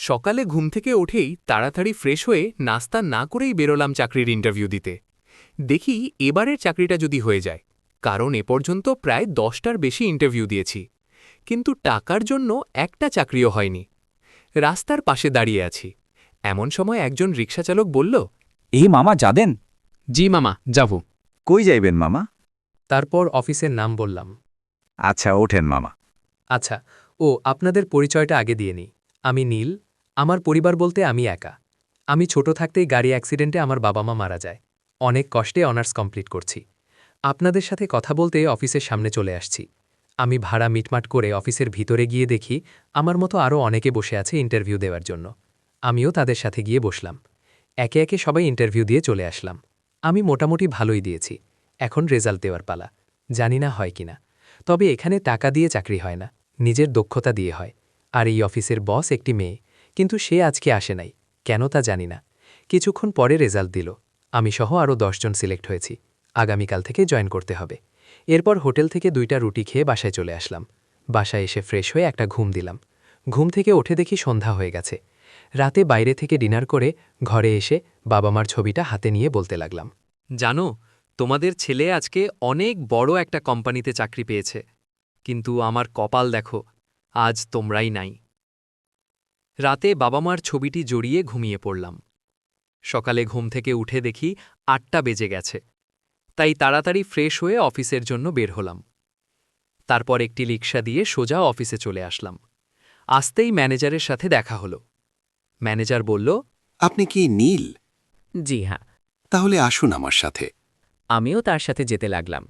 সকালে ঘুম থেকে উঠেই তাড়াতাড়ি ফ্রেশ হয়ে নাস্তা না করেই বেরোলাম চাকরির ইন্টারভিউ দিতে। দেখি এবারের চাকরিটা যদি হয়ে যায়, কারণ এ পর্যন্ত প্রায় 10টার বেশি ইন্টারভিউ দিয়েছি, কিন্তু টাকার জন্য একটা চাকরিও হয়নি। রাস্তার পাশে দাঁড়িয়ে আছি, এমন সময় একজন রিকশাচালক বলল, এই মামা যাবেন? জি মামা, যাব। কই যাইবেন মামা? তারপর অফিসের নাম বললাম। আচ্ছা ওঠেন মামা। আচ্ছা, আপনাদের পরিচয়টা আগে দিয়ে নিই। আমি নীল। আমার পরিবার বলতে আমি একা। আমি ছোট থাকতেই গাড়ি অ্যাক্সিডেন্টে আমার বাবা মা মারা যায়। অনেক কষ্টে অনার্স কমপ্লিট করছি। আপনাদের সাথে কথা বলতে অফিসের সামনে চলে আসছি। আমি ভাড়া মিটমাট করে অফিসের ভিতরে গিয়ে দেখি আমার মতো আরও অনেকে বসে আছে ইন্টারভিউ দেওয়ার জন্য। আমিও তাদের সাথে গিয়ে বসলাম। একে একে সবাই ইন্টারভিউ দিয়ে চলে আসলাম। আমি মোটামুটি ভালোই দিয়েছি। এখন রেজাল্ট দেওয়ার পালা। জানি না হয় কিনা। তবে এখানে টাকা দিয়ে চাকরি হয় না, নিজের দক্ষতা দিয়ে হয়। আর এই অফিসের বস একটি মেয়ে, কিন্তু সে আজকে আসে নাই, কেন তা জানি না। কিছুক্ষণ পরে রেজাল্ট দিল। আমি সহ আরও 10 জন সিলেক্ট হয়েছি। আগামীকাল থেকে জয়েন করতে হবে। এরপর হোটেল থেকে 2টা রুটি খেয়ে বাসায় চলে আসলাম। বাসায় এসে ফ্রেশ হয়ে একটা ঘুম দিলাম। ঘুম থেকে উঠে দেখি সন্ধ্যা হয়ে গেছে। রাতে বাইরে থেকে ডিনার করে ঘরে এসে বাবা মার ছবিটা হাতে নিয়ে বলতে লাগলাম, জানো, তোমাদের ছেলে আজকে অনেক বড় একটা কোম্পানিতে চাকরি পেয়েছে, কিন্তু আমার কপাল দেখো, আজ তোমরাই নাই। রাতে বাবা মার ছবিটি জড়িয়ে ঘুমিয়ে পড়লাম। সকালে ঘুম থেকে উঠে দেখি 8টা বেজে গেছে। তাই তাড়াতাড়ি ফ্রেশ হয়ে অফিসের জন্য বের হলাম। তারপর একটি রিকশা দিয়ে সোজা অফিসে চলে আসলাম। আসতেই ম্যানেজারের সাথে দেখা হলো। ম্যানেজার বলল, আপনি কি নীল? জি হ্যাঁ। তাহলে আসুন আমার সাথে। আমিও তার সাথে যেতে লাগলাম।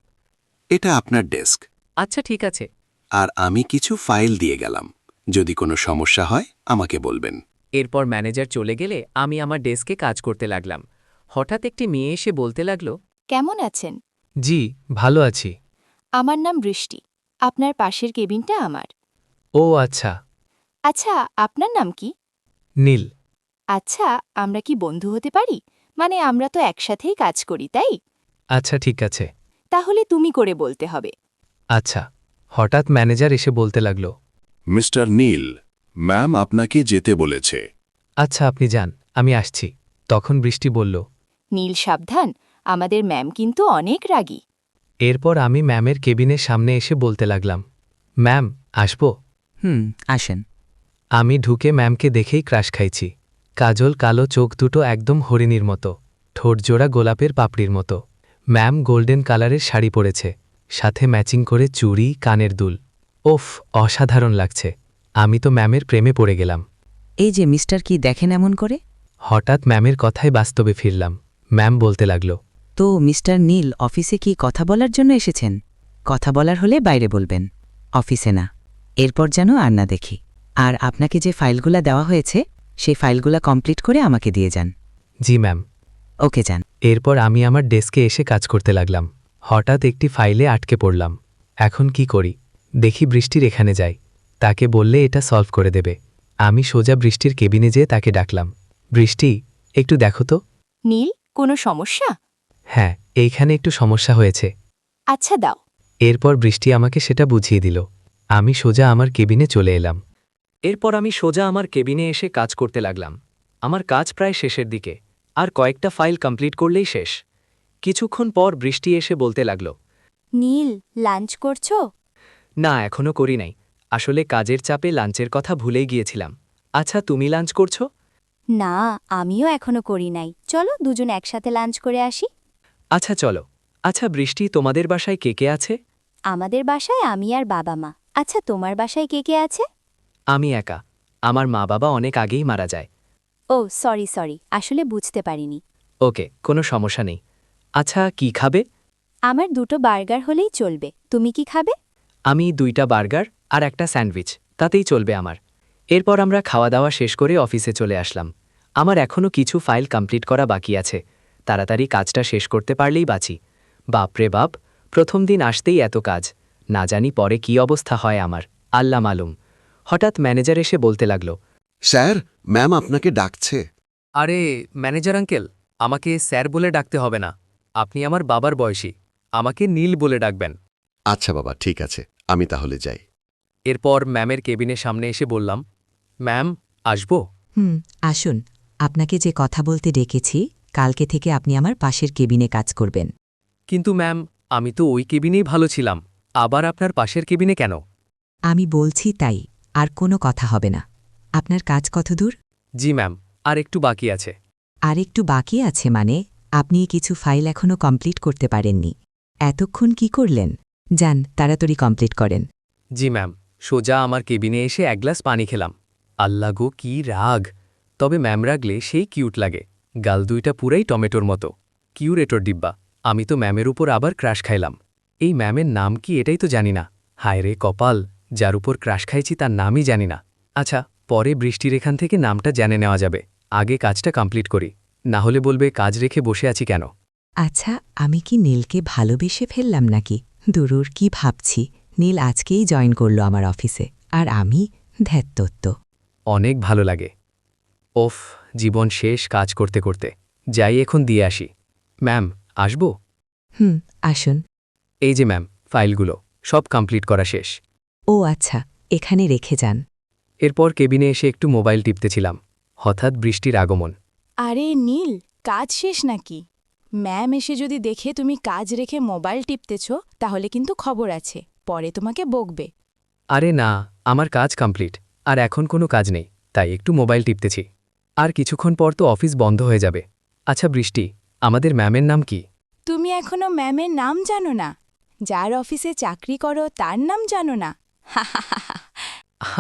এটা আপনার ডেস্ক। আচ্ছা ঠিক আছে। আর আমি কিছু ফাইল দিয়ে গেলাম। যদি কোনো সমস্যা হয় আমাকে বলবেন। এরপর ম্যানেজার চলে গেলে আমি আমার ডেস্কে কাজ করতে লাগলাম। হঠাৎ একটি মেয়ে এসে বলতে লাগল, কেমন আছেন? জি, ভালো আছি। আমার নাম বৃষ্টি। আপনার পাশের কেবিনটা আমার। ও আচ্ছা। আচ্ছা, আপনার নাম কি? নীল। আচ্ছা, আমরা কি বন্ধু হতে পারি? মানে আমরা তো একসাথেই কাজ করি, তাই? আচ্ছা ঠিক আছে। তাহলে তুমি করে বলতে হবে। আচ্ছা। হঠাৎ ম্যানেজার এসে বলতে লাগল, মিস্টার নীল, ম্যাম আপনাকে যেতে বলেছে। আচ্ছা আপনি যান, আমি আসছি। তখন বৃষ্টি বলল, নীল সাবধান, আমাদের ম্যাম কিন্তু অনেক রাগী। এরপর আমি ম্যামের কেবিনের সামনে এসে বলতে লাগলাম, ম্যাম, আসব? আসেন। আমি ঢুকে ম্যামকে দেখেই ক্রাশ খাইছি। কাজল কালো চোখ দুটো একদম হরিণীর মতো, ঠোঁটজোড়া গোলাপের পাপড়ির মতো। ম্যাম গোল্ডেন কালারের শাড়ি পরেছে, সাথে ম্যাচিং করে চুড়ি, কানের দুল। ওফ, অসাধারণ লাগছে। আমি তো ম্যামের প্রেমে পড়ে গেলাম। এই যে মিস্টার কি দেখেন এমন করে? হঠাৎ ম্যামের কথায় বাস্তবে ফিরলাম। ম্যাম বলতে লাগল, তো মিস্টার নীল অফিসে কি কথা বলার জন্য এসেছেন? কথা বলার হলে বাইরে বলবেন, অফিসে না। এরপর যেন আর না দেখি। আর আপনাকে যে ফাইলগুলা দেওয়া হয়েছে সেই ফাইলগুলা কমপ্লিট করে আমাকে দিয়ে যান। জি ম্যাম। ওকে যান। এরপর আমি আমার ডেস্কে এসে কাজ করতে লাগলাম। হঠাৎ একটি ফাইলে আটকে পড়লাম। এখন কি করি? দেখি বৃষ্টির এখানে যাই, তাকে বললে এটা সলভ করে দেবে। আমি সোজা বৃষ্টির কেবিনে যেয়ে তাকে ডাকলাম, বৃষ্টি, একটু দেখো তো। নীল, কোনো সমস্যা? হ্যাঁ, এইখানে একটু সমস্যা হয়েছে। আচ্ছা দাও। এরপর বৃষ্টি আমাকে সেটা বুঝিয়ে দিল। আমি সোজা আমার কেবিনে চলে এলাম। এরপর আমি সোজা আমার কেবিনে এসে কাজ করতে লাগলাম। আমার কাজ প্রায় শেষের দিকে, আর কয়েকটা ফাইল কমপ্লিট করলেই শেষ। কিছুক্ষণ পর বৃষ্টি এসে বলতে লাগল, নীল, লাঞ্চ করছো? না, এখনো করি নাই। আসলে কাজের চাপে লাঞ্চের কথা ভুলেই গিয়েছিলাম। আচ্ছা, তুমি লাঞ্চ করছো? না, আমিও এখনো করি নাই। চলো দুজন একসাথে লাঞ্চ করে আসি। আচ্ছা চলো। আচ্ছা বৃষ্টি, তোমাদের বাসায় কে কে আছে? আমাদের বাসায় আমি আর বাবা মা। আচ্ছা, তোমার বাসায় কে কে আছে? আমি একা। আমার মা বাবা অনেক আগেই মারা যায়। ও সরি, আসলে বুঝতে পারিনি। ওকে, কোনো সমস্যা নেই। আচ্ছা, কি খাবে? আমার 2টো বার্গার হলেই চলবে। তুমি কি খাবে? আমি 2টা বার্গার আর একটা স্যান্ডউইচ, তাতেই চলবে আমার। এরপর আমরা খাওয়া দাওয়া শেষ করে অফিসে চলে আসলাম। আমার এখনও কিছু ফাইল কমপ্লিট করা বাকি আছে। তাড়াতাড়ি কাজটা শেষ করতে পারলেই বাঁচি। বাপরে বাপ, প্রথম দিন আসতেই এত কাজ। না জানি পরে কি অবস্থা হয় আমার, আল্লাহ মালুম। হঠাৎ ম্যানেজার এসে বলতে লাগল, স্যার, ম্যাম আপনাকে ডাকছে। আরে ম্যানেজার আঙ্কেল, আমাকে স্যার বলে ডাকতে হবে না। আপনি আমার বাবার বয়সী, আমাকে নীল বলে ডাকবেন। আচ্ছা বাবা, ঠিক আছে, আমি তাহলে যাই। এরপর ম্যামের কেবিনের সামনে এসে বললাম, ম্যাম, আসবো? আসুন আপনাকে যে কথা বলতে ডেকেছি কালকে থেকে আপনি আমার পাশের কেবিনে কাজ করবেন। কিন্তু ম্যাম আমি তো ওই কেবিনেই ভালো ছিলাম, আবার আপনার পাশের কেবিনে কেন? আমি বলছি তাই, আর কোনো কথা হবে না। আপনার কাজ কতদূর? জি ম্যাম, আর একটু বাকি আছে। আর একটু বাকি আছে মানে আপনি কিছু ফাইল এখনও কমপ্লিট করতে পারেননি। এতক্ষণ কি করলেন? যান তাড়াতাড়ি কমপ্লিট করেন। জি ম্যাম, সোজা আমার কেবিনে এসে এক গ্লাস পানি খেলাম। আল্লাহ গো কি রাগ! তবে ম্যাম রাগলে সেই কিউট লাগে, গাল দুইটা পুরাই টমেটোর মতো। কিউরেটর ডিব্বা, আমি তো ম্যামের উপর আবার ক্রাশ খাইলাম। এই ম্যামের নাম কি এটাই তো জানি না। হায় রে কপাল, যার উপর ক্রাশ খাইছি তার নামই জানি না। আচ্ছা, পরে বৃষ্টির এখান থেকে নামটা জেনে নেওয়া যাবে, আগে কাজটা কমপ্লিট করি, না হলে বলবে কাজ রেখে বসে আছি কেন। আচ্ছা, আমি কি নীলকে ভালোবেসে ফেললাম নাকি? দুরুর কি ভাবছি, নীল আজকেই জয়েন করল আমার অফিসে, আর আমি ধ্যাত্তত্ব। অনেক ভালো লাগে। ওফ, জীবন শেষ কাজ করতে করতে। যাই এখন দিয়ে আসি। ম্যাম, আসবো? আসুন। এই যে ম্যাম, ফাইলগুলো সব কমপ্লিট করা শেষ। ও আচ্ছা, এখানে রেখে যান। এরপর কেবিনে এসে একটু মোবাইল টিপতেছিলাম, হঠাৎ বৃষ্টির আগমন। আরে নীল, কাজ শেষ নাকি? ম্যাম এসে যদি দেখে তুমি কাজ রেখে মোবাইল টিপতেছ তাহলে কিন্তু খবর আছে, পরে তোমাকে বকবে। আরে না, আমার কাজ কমপ্লিট, আর এখন কোনো কাজ নেই, তাই একটু মোবাইল টিপতেছি। আর কিছুক্ষণ পর তো অফিস বন্ধ হয়ে যাবে। আচ্ছা বৃষ্টি, আমাদের ম্যামের নাম কি? তুমি এখনো ম্যামের নাম জানো না? যার অফিসে চাকরি করো তার নাম জানো না?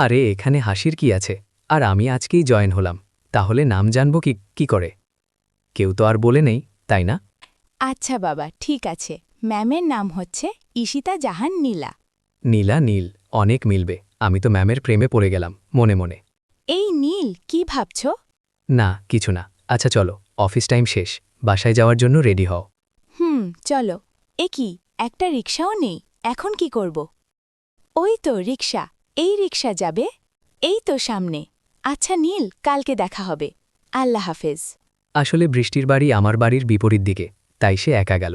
আরে এখানে হাসির কি আছে? আর আমি আজকেই জয়েন হলাম, তাহলে নাম জানব কি করে? কেউ তো আর বলে নেই, তাই না? আচ্ছা বাবা, ঠিক আছে। ম্যামের নাম হচ্ছে ঈশিতা জাহান নীলা। নীলা নীল, অনেক মিলবে। আমি তো ম্যামের প্রেমে পড়ে গেলাম মনে মনে। এই নীল, কি ভাবছ? না, কিছু না। আচ্ছা চলো, অফিস টাইম শেষ, বাসায় যাওয়ার জন্য রেডি হও। চলো। এ কি, একটা রিকশাও নেই, এখন কি করব? ওই তো রিকশা, এই রিকশা যাবে, এই তো সামনে। আচ্ছা নীল, কালকে দেখা হবে। আল্লাহ হাফেজ। আসলে বৃষ্টির বাড়ি আমার বাড়ির বিপরীত দিকে, তাই সে একা গেল।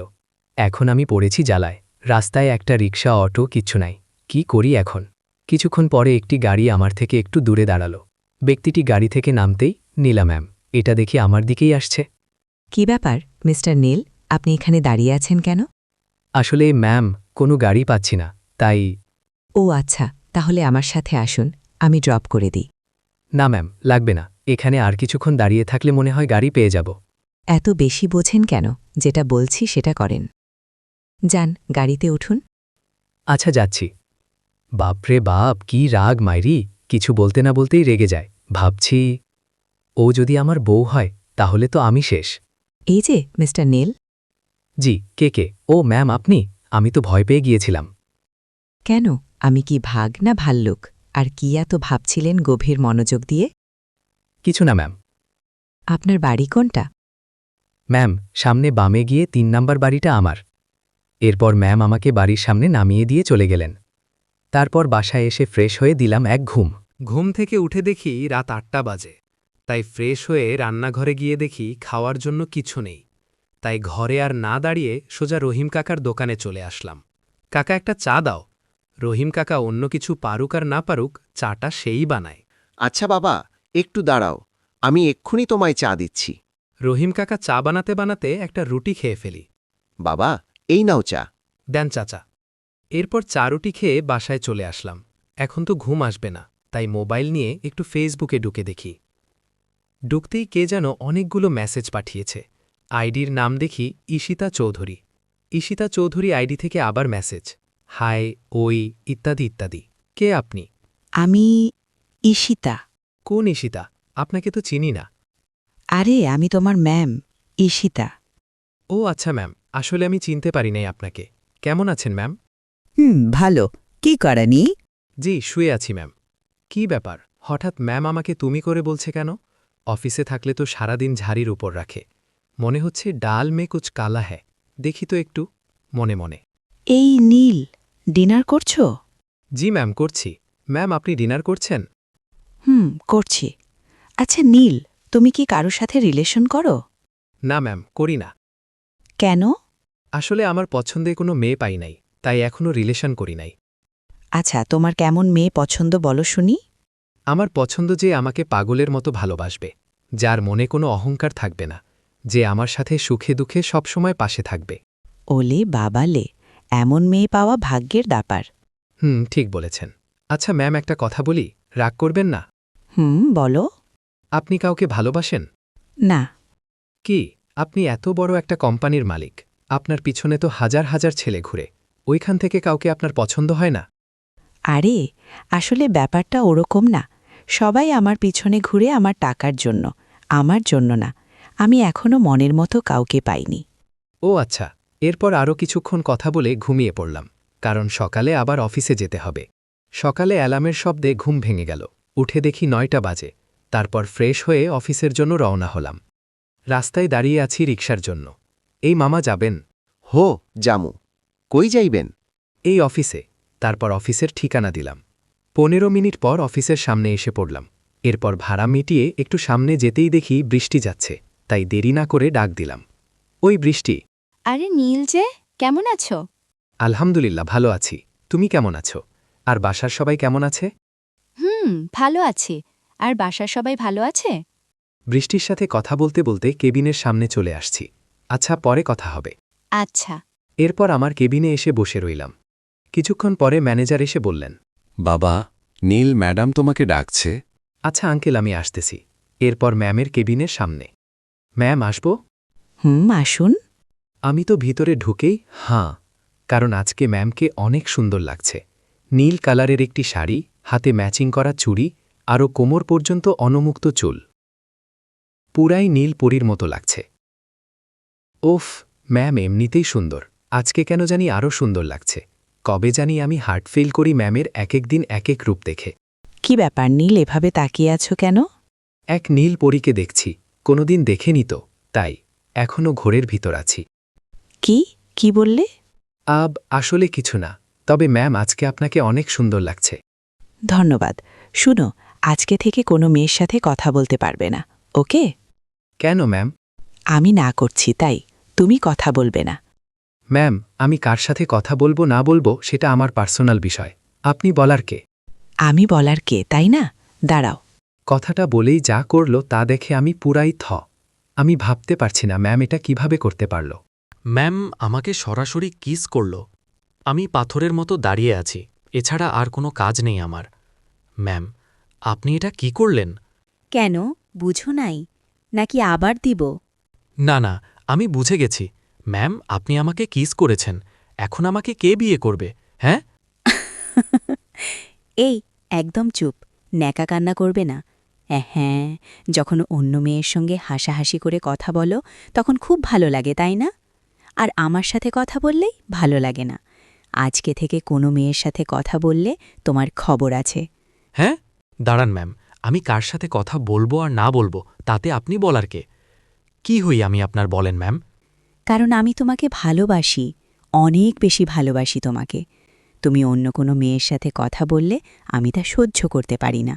এখন আমি পড়েছি জ্বালায়, রাস্তায় একটা রিকশা অটো কিচ্ছু নাই। কি করি এখন? কিছুক্ষণ পরে একটি গাড়ি আমার থেকে একটু দূরে দাঁড়ালো। ব্যক্তিটি গাড়ি থেকে নামতেই, নীলা ম্যাম, এটা দেখি আমার দিকেই আসছে। কি ব্যাপার মিস্টার নীল, আপনি এখানে দাঁড়িয়ে আছেন কেন? আসলে ম্যাম, কোনো গাড়ি পাচ্ছি না, তাই। ও আচ্ছা, তাহলে আমার সাথে আসুন, আমি ড্রপ করে দিই। না ম্যাম, লাগবে না, এখানে আর কিছুক্ষণ দাঁড়িয়ে থাকলে মনে হয় গাড়ি পেয়ে যাব। এত বেশি বোঝেন কেন? যেটা বলছি সেটা করেন। যান, গাড়িতে উঠুন। আচ্ছা যাচ্ছি। বাপরে বাপ, কি রাগ মাইরি, কিছু বলতে না বলতেই রেগে যায়। ভাবছি, ও যদি আমার বউ হয় তাহলে তো আমি শেষ। এই যে মিস্টার নীল। জি, কে? ও ম্যাম আপনি? আমি তো ভয় পেয়ে গিয়েছিলাম। কেন, আমি কি ভাগ না ভাল্লুক? আর কি এত ভাবছিলেন গভীর মনোযোগ দিয়ে? কিছু না ম্যাম। আপনার বাড়ি কোনটা? ম্যাম, সামনে বামে গিয়ে ৩ নাম্বার বাড়িটা আমার। এরপর ম্যাম আমাকে বাড়ির সামনে নামিয়ে দিয়ে চলে গেলেন। তারপর বাসায় এসে ফ্রেশ হয়ে দিলাম এক ঘুম। ঘুম থেকে উঠে দেখি রাত ৮টা বাজে, তাই ফ্রেশ হয়ে রান্নাঘরে গিয়ে দেখি খাওয়ার জন্য কিছু নেই। তাই ঘরে আর না দাঁড়িয়ে সোজা রহিম কাকার দোকানে চলে আসলাম। কাকা একটা চা দাও। রহিম কাকা অন্য কিছু পারুক আর না পারুক, চাটা সেই বানায়। আচ্ছা বাবা, একটু দাঁড়াও, আমি এক্ষুনি তোমায় চা দিচ্ছি। রহিম কাকা চা বানাতে বানাতে একটা রুটি খেয়ে ফেলি। বাবা, এই নাও চা। দেন চাচা। এরপর চা রুটি খেয়ে বাসায় চলে আসলাম। এখন তো ঘুম আসবে না, তাই মোবাইল নিয়ে একটু ফেসবুকে ঢুকে দেখি। ঢুকতেই কে যেন অনেকগুলো মেসেজ পাঠিয়েছে। আইডির নাম দেখি ঈশিতা চৌধুরী। ঈশিতা চৌধুরী আইডি থেকে আবার মেসেজ, হাই, ওই, ইত্যাদি ইত্যাদি। কে আপনি? আমি ঈশিতা। কোন ঈশিতা? আপনাকে তো চিনি না। আরে আমি তোমার ম্যাম, ঈশিতা। ও আচ্ছা ম্যাম, আসলে আমি চিনতে পারি নাই আপনাকে। কেমন আছেন ম্যাম? ভালো। কি করেনি? জি, শুয়ে আছি ম্যাম। কি ব্যাপার, হঠাৎ ম্যাম আমাকে তুমি করে বলছে কেন? অফিসে থাকলে তো সারাদিন ঝাড়ির উপর রাখে। মনে হচ্ছে ডাল মে কুচ কালা হ্যায়। দেখি তো একটু, মনে মনে। এই নীল, ডিনার করছো? জি ম্যাম, করছি। ম্যাম, আপনি ডিনার করছেন? করছি। আচ্ছা নীল, তুমি কি কারোর সাথে রিলেশন করো? না ম্যাম, করি না। কেন? আসলে আমার পছন্দে কোনো মেয়ে পাই নাই, তাই এখনও রিলেশন করি নাই। আচ্ছা, তোমার কেমন মেয়ে পছন্দ বলো শুনি। আমার পছন্দ যে আমাকে পাগলের মতো ভালোবাসবে, যার মনে কোনো অহংকার থাকবে না, যে আমার সাথে সুখে দুঃখে সবসময় পাশে থাকবে। ওলে বাবালে, এমন মেয়ে পাওয়া ভাগ্যের ব্যাপার। ঠিক বলেছেন। আচ্ছা ম্যাম, একটা কথা বলি, রাগ করবেন না? বলো। আপনি কাউকে ভালোবাসেন? না। কি, আপনি এত বড় একটা কোম্পানির মালিক, আপনার পিছনে তো হাজার হাজার ছেলে ঘুরে, ওইখান থেকে কাউকে আপনার পছন্দ হয় না? আরে, আসলে ব্যাপারটা ওরকম না। সবাই আমার পিছনে ঘুরে আমার টাকার জন্য, আমার জন্য না। আমি এখনো মনের মতো কাউকে পাইনি। ও আচ্ছা। এরপর আরও কিছুক্ষণ কথা বলে ঘুমিয়ে পড়লাম, কারণ সকালে আবার অফিসে যেতে হবে। সকালে অ্যালার্মের শব্দে ঘুম ভেঙে গেল। উঠে দেখি 9টা বাজে। তারপর ফ্রেশ হয়ে অফিসের জন্য রওনা হলাম। রাস্তায় দাঁড়িয়ে আছি রিকশার জন্য। এই মামা যাবেন? হো জামু, কই যাইবেন? এই অফিসে। তারপর অফিসের ঠিকানা দিলাম। 15 মিনিট পর অফিসের সামনে এসে পড়লাম। এরপর ভাড়া মিটিয়ে একটু সামনে যেতেই দেখি বৃষ্টি যাচ্ছে, তাই দেরি না করে ডাক দিলাম। ওই বৃষ্টি। আরে নীল যে, কেমন আছো? আলহামদুলিল্লাহ, ভালো আছি। তুমি কেমন আছো? আর বাসার সবাই কেমন আছে? ভালো আছি। আর বাসার সবাই ভালো আছে? বৃষ্টির সাথে কথা বলতে বলতে কেবিনের সামনে চলে আসছি। আচ্ছা, পরে কথা হবে। আচ্ছা। এরপর আমার কেবিনে এসে বসে রইলাম। কিছুক্ষণ পরে ম্যানেজার এসে বললেন, বাবা, নীল ম্যাডাম তোমাকে ডাকছে। আচ্ছা আঙ্কেল, আমি আসতেছি। এরপর ম্যামের কেবিনের সামনে। ম্যাম, আসব? আসুন। আমি তো ভিতরে ঢুকেই হাঁ, কারণ আজকে ম্যামকে অনেক সুন্দর লাগছে। নীল কালারের একটি শাড়ি, হাতে ম্যাচিং করা চুড়ি, আরও কোমর পর্যন্ত অনমুক্ত চুল। পুরাই নীল পরীর মতো লাগছে। ওফ, ম্যাম এমনিতেই সুন্দর, আজকে কেন জানি আরও সুন্দর লাগছে। কবে জানি আমি হার্ট ফেল করি ম্যামের এক এক দিন এক এক রূপ দেখে। কি ব্যাপার নীল, এভাবে তাকিয়ে আছো কেন? এক নীল পরীকে দেখছি, কোনোদিন দেখেনি তো, তাই এখনও ঘোরের ভিতর আছি। কি বললে? আসলে কিছু না, তবে ম্যাম আজকে আপনাকে অনেক সুন্দর লাগছে। ধন্যবাদ। শুনো, আজকে থেকে কোনো মেয়ের সাথে কথা বলতে পারবে না, ওকে? কেন ম্যাম? আমি না করছি তাই, তুমি কথা বলবে না। ম্যাম, আমি কার সাথে কথা বলবো না বলবো সেটা আমার পার্সোনাল বিষয়, আপনি বলার কে? আমি বলার কে, তাই না? দাঁড়াও। কথাটা বলেই যা করল তা দেখে আমি পুরাই আমি ভাবতে পারছি না ম্যাম এটা কিভাবে করতে পারল। ম্যাম আমাকে সরাসরি কিস করল। আমি পাথরের মতো দাঁড়িয়ে আছি, এছাড়া আর কোনো কাজ নেই আমার। ম্যাম, আপনি এটা কি করলেন? কেন, বুঝো নাই নাকি আবার দিব? না না, আমি বুঝে গেছি। ম্যাম, আপনি আমাকে কিস করেছেন, এখন আমাকে কে বিয়ে করবে? হ্যাঁ? এই, একদম চুপ, ন্যাকা কান্না করবে না। হ্যাঁ, যখন অন্য মেয়ের সঙ্গে হাসাহাসি করে কথা বলো তখন খুব ভালো লাগে, তাই না? আর আমার সাথে কথা বললেই ভালো লাগে না। আজকে থেকে কোনো মেয়ের সাথে কথা বললে তোমার খবর আছে। হ্যাঁ, দাঁড়ান ম্যাম, আমি কার সাথে কথা বলবো আর না বলবো তাতে আপনি বলার কে? কি হই আমি আপনার, বলেন ম্যাম? কারণ আমি তোমাকে ভালোবাসি, অনেক বেশি ভালোবাসি তোমাকে। তুমি অন্য কোনো মেয়ের সাথে কথা বললে আমি তা সহ্য করতে পারি না।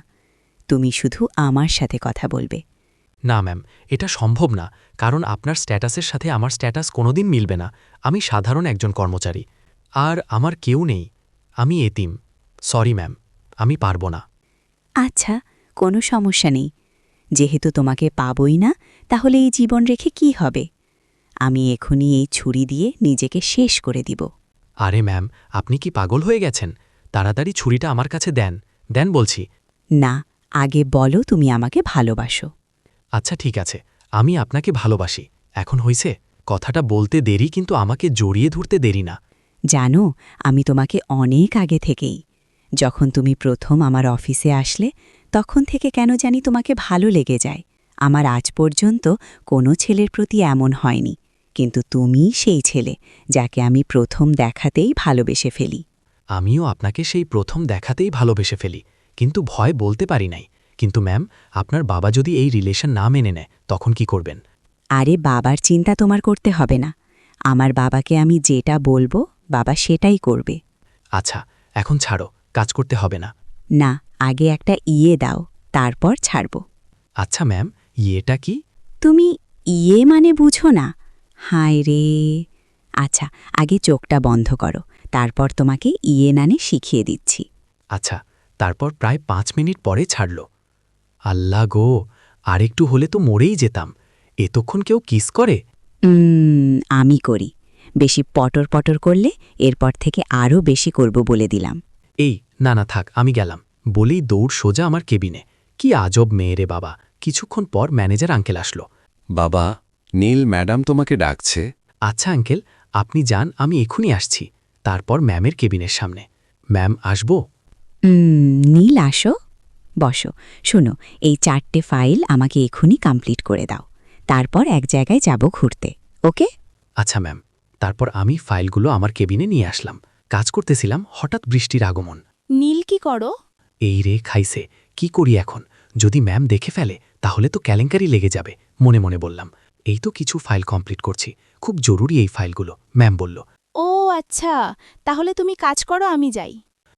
তুমি শুধু আমার সাথে কথা বলবে। না ম্যাম, এটা সম্ভব না, কারণ আপনার স্ট্যাটাসের সাথে আমার স্ট্যাটাস কোনোদিন মিলবে না। আমি সাধারণ একজন কর্মচারী, আর আমার কেউ নেই। আমি এতিম। সরি ম্যাম, আমি পারব না। আচ্ছা, কোনো সমস্যা নেই। যেহেতু তোমাকে পাবই না, তাহলে এই জীবন রেখে কি হবে? আমি এখনই এই ছুরি দিয়ে নিজেকে শেষ করে দিব। আরে ম্যাম, আপনি কি পাগল হয়ে গেছেন? তাড়াতাড়ি ছুরিটা আমার কাছে দেন, দেন বলছি। না, আগে বলো তুমি আমাকে ভালোবাসো। আচ্ছা ঠিক আছে, আমি আপনাকে ভালোবাসি। এখন হইছে? কথাটা বলতে দেরি, কিন্তু আমাকে জড়িয়ে ধরতে দেরি না। জানো, আমি তোমাকে অনেক আগে থেকেই, যখন তুমি প্রথম আমার অফিসে আসলে তখন থেকে কেন জানি তোমাকে ভালো লেগে যায়। আমার আজ পর্যন্ত কোনো ছেলের প্রতি এমন হয়নি, কিন্তু তুমিই সেই ছেলে যাকে আমি প্রথম দেখাতেই ভালোবেসে ফেলি। আমিও আপনাকে সেই প্রথম দেখাতেই ভালোবেসে ফেলি, কিন্তু ভয় বলতে পারি নাই। কিন্তু ম্যাম, আপনার বাবা যদি এই রিলেশন না মেনে নেয় তখন কি করবেন? আরে বাবার চিন্তা তোমার করতে হবে না। আমার বাবাকে আমি যেটা বলবো বাবা সেটাই করবে। আচ্ছা, এখন ছাড়ো, কাজ করতে হবে না। না, আগে একটা ইয়ে দাও, তারপর ছাড়ব। আচ্ছা ম্যাম, ইয়েটা কি? তুমি ইয়ে মানে বুঝো না? হায় রে। আচ্ছা, আগে চোখটা বন্ধ করো, তারপর তোমাকে ইয়ে নানে শিখিয়ে দিচ্ছি। আচ্ছা, তারপর প্রায় 5 মিনিট পরে ছাড়ল। আল্লাহ গো, আরেকটু হলে তো মরেই যেতাম। এতক্ষণ কেউ কিস করে? আমি করি। বেশি পটর পটর করলে এরপর থেকে আরও বেশি করব বলে দিলাম। এই না না থাক, আমি গেলাম বলেই দৌড় সোজা আমার কেবিনে। কি আজব মেয়ে রে বাবা। কিছুক্ষণ পর ম্যানেজার আঙ্কেল আসলো। বাবা, নীল ম্যাডাম তোমাকে ডাকছে। আচ্ছা আঙ্কেল, আপনি যান, আমি এখুনি আসছি। তারপর ম্যামের কেবিনের সামনে। ম্যাম, আসবো? নীল আসো, বসো। শোনো, এই 4টে ফাইল আমাকে এখুনি কমপ্লিট করে দাও। তারপর এক জায়গায় যাব ঘুরতে, ওকে? আচ্ছা ম্যাম। তারপর আমি ফাইলগুলো আমার কেবিনে নিয়ে আসলাম। কাজ করতেছিলাম, হঠাৎ বৃষ্টির আগমন। নীল কি করো? এই রে খাইছে, কি করি এখন? যদি ম্যাম দেখে ফেলে তাহলে তো কেলেঙ্কারি লেগে যাবে। মনে মনে বললাম, এই তো কিছু ফাইল কমপ্লিট করছি, খুব জরুরি এই ফাইলগুলো। ম্যাম বলল, ও আচ্ছা, তাহলে তুমি কাজ করো, আমি যাই।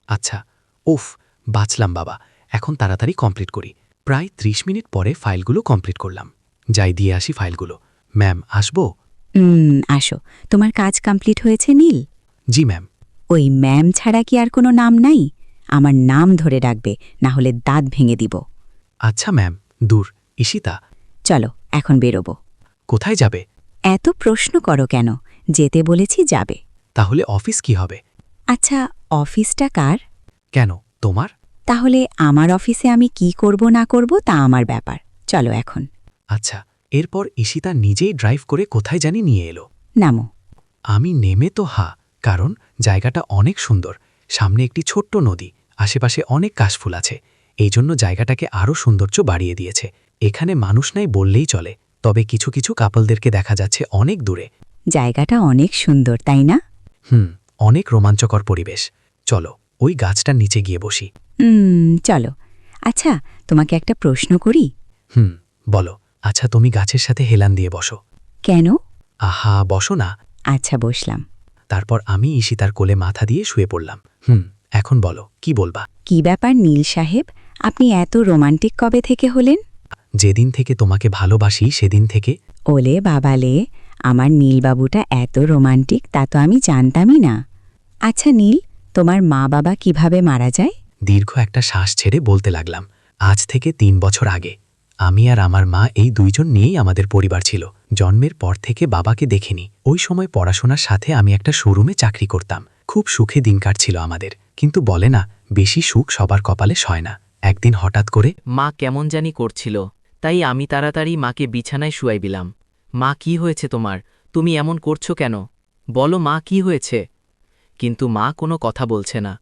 আচ্ছা। উফ, বাঁচলাম বাবা। এখন তাড়াতাড়ি কমপ্লিট করি। প্রায় 30 মিনিট পরে ফাইলগুলো কমপ্লিট করলাম। যাই দিয়ে আসি ফাইলগুলো। ম্যাম, আসবো? আসো। তোমার কাজ কমপ্লিট হয়েছে নীল? জি ম্যাম। ওই ম্যাম ছাড়া কি আর কোনো নাম নাই? আমার নাম ধরে ডাকবে, না হলে দাঁত ভেঙে দিব। আচ্ছা ম্যাম। দূর, ঈশিতা। চলো, এখন বেরোবো। কোথায় যাবে? এত প্রশ্ন করো কেন? যেতে বলেছি যাবে। তাহলে অফিস কি হবে? আচ্ছা, অফিসটা কার? কেন, তোমার? তাহলে আমার অফিসে আমি কি করব না করব তা আমার ব্যাপার। চলো এখন। আচ্ছা। এরপর ঈশিতা নিজেই ড্রাইভ করে কোথায় জানি নিয়ে এলো। নামো। আমি নেমে তো কারণ জায়গাটা অনেক সুন্দর। সামনে একটি ছোট্ট নদী, আশেপাশে অনেক কাশফুল আছে। এই জন্য জায়গাটাকে আরও সৌন্দর্য বাড়িয়ে দিয়েছে। এখানে মানুষ নাই বললেই চলে, তবে কিছু কিছু কাপলদেরকে দেখা যাচ্ছে অনেক দূরে। জায়গাটা অনেক সুন্দর, তাই না? অনেক রোমাঞ্চকর পরিবেশ। চলো, ওই গাছটার নিচে গিয়ে বসি। চলো। আচ্ছা, তোমাকে একটা প্রশ্ন করি। বলো। আচ্ছা, তুমি গাছের সাথে হেলান দিয়ে বসো। কেন? আহা, বসো না। আচ্ছা, বসলাম। তারপর আমি ঈশিতার কোলে মাথা দিয়ে শুয়ে পড়লাম। এখন বলো, কি বলবা? কি ব্যাপার নীল সাহেব, আপনি এত রোমান্টিক কবে থেকে হলেন? যেদিন থেকে তোমাকে ভালোবাসি সেদিন থেকে। ওলে বাবালে, আমার নীলবাবুটা এত রোমান্টিক তা তো আমি জানতামই না। আচ্ছা নীল, তোমার মা বাবা কিভাবে মারা যায়? দীর্ঘ একটা শ্বাস ছেড়ে বলতে লাগলাম। আজ থেকে 3 বছর আগে। আমি আর আমার মা এই দুইজন নিয়েই আমাদের পরিবার ছিল। জন্মের পর থেকে বাবাকে দেখিনি। ওই সময় পড়াশোনার সাথে আমি একটা শোরুমে চাকরি করতাম। খুব সুখে দিন কাটছিল আমাদের। কিন্তু বলে না, বেশি সুখ সবার কপালে সয় না। একদিন হঠাৎ করে মা কেমন জানি করছিল, তাই আমি তাড়াতাড়ি মাকে বিছানায় শুয়াই দিলাম। মা, কি হয়েছে তোমার? তুমি এমন করছো কেন? বলো মা, কি হয়েছে? কিন্তু মা কোনো কথা বলছে না।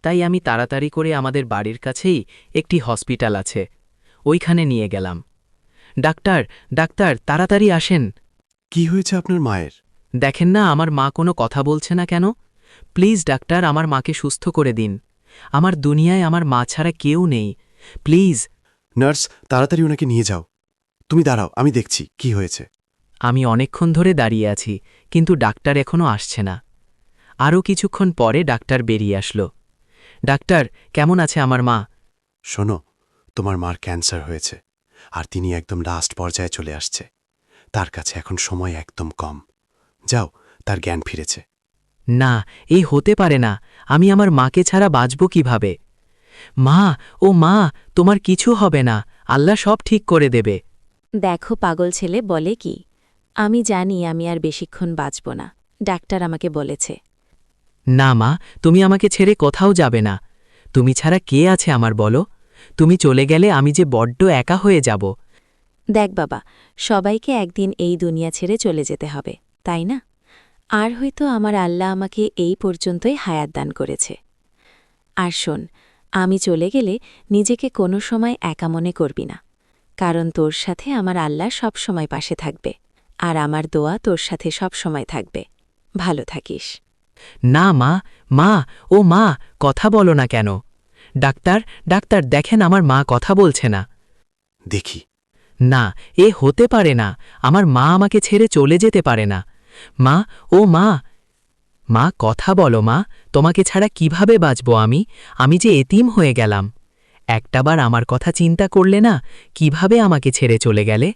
তাই আমি তাড়াতাড়ি করে আমাদের বাড়ির কাছেই একটি হসপিটাল আছে, ওইখানে নিয়ে গেলাম। ডাক্তার, ডাক্তার, তাড়াতাড়ি আসেন। কি হয়েছে আপনার মায়ের? দেখেন না আমার মা কোনো কথা বলছে না কেন? প্লিজ ডাক্তার, আমার মাকে সুস্থ করে দিন। আমার দুনিয়ায় আমার মা ছাড়া কেউ নেই। প্লিজ। নার্স, তাড়াতাড়ি ওনাকে নিয়ে যাও। তুমি দাঁড়াও, আমি দেখছি কি হয়েছে। আমি অনেকক্ষণ ধরে দাঁড়িয়ে আছি, কিন্তু ডাক্তার এখনও আসছে না। আরও কিছুক্ষণ পরে ডাক্তার বেরিয়ে আসলো। ডাক্তার, কেমন আছে আমার মা? শোনো, তোমার মার ক্যান্সার হয়েছে, আর তিনি একদম লাস্ট পর্যায়ে চলে আসছে। তার কাছে এখন সময় একদম কম। যাও, তার জ্ঞান ফিরেছে। না, এই হতে পারে না। আমি আমার মাকে ছাড়া বাঁচব কিভাবে? মা, ও মা, তোমার কিছু হবে না, আল্লাহ সব ঠিক করে দেবে। দেখো পাগল ছেলে বলে কি, আমি জানি আমি আর বেশিক্ষণ বাঁচব না, ডাক্তার আমাকে বলেছে। না মা, তুমি আমাকে ছেড়ে কোথাও যাবে না। তুমি ছাড়া কে আছে আমার, বলো? তুমি চলে গেলে আমি যে বড্ড একা হয়ে যাব। দেখ বাবা, সবাইকে একদিন এই দুনিয়া ছেড়ে চলে যেতে হবে, তাই না? আর হয়তো আমার আল্লাহ আমাকে এই পর্যন্তই হায়াত দান করেছে। আর শোন, আমি চলে গেলে নিজেকে কোনো সময় একা মনে করবি না, কারণ তোর সাথে আমার আল্লাহ সব সময় পাশে থাকবে, আর আমার দোয়া তোর সাথে সব সময় থাকবে। ভালো থাকিস। না মা, মা, ও মা, কথা বলো না কেন? ডাক্তার, ডাক্তার, দেখেন আমার মা কথা বলছে না। দেখি। না, এ হতে পারে না। আমার মা আমাকে ছেড়ে চলে যেতে পারে না। মা, ও মা, মা কথা বলো মা, তোমাকে ছাড়া কিভাবে বাঁচব আমি? আমি যে এতিম হয়ে গেলাম। একটাবার আমার কথা চিন্তা করলে না, কিভাবে আমাকে ছেড়ে চলে গেলে?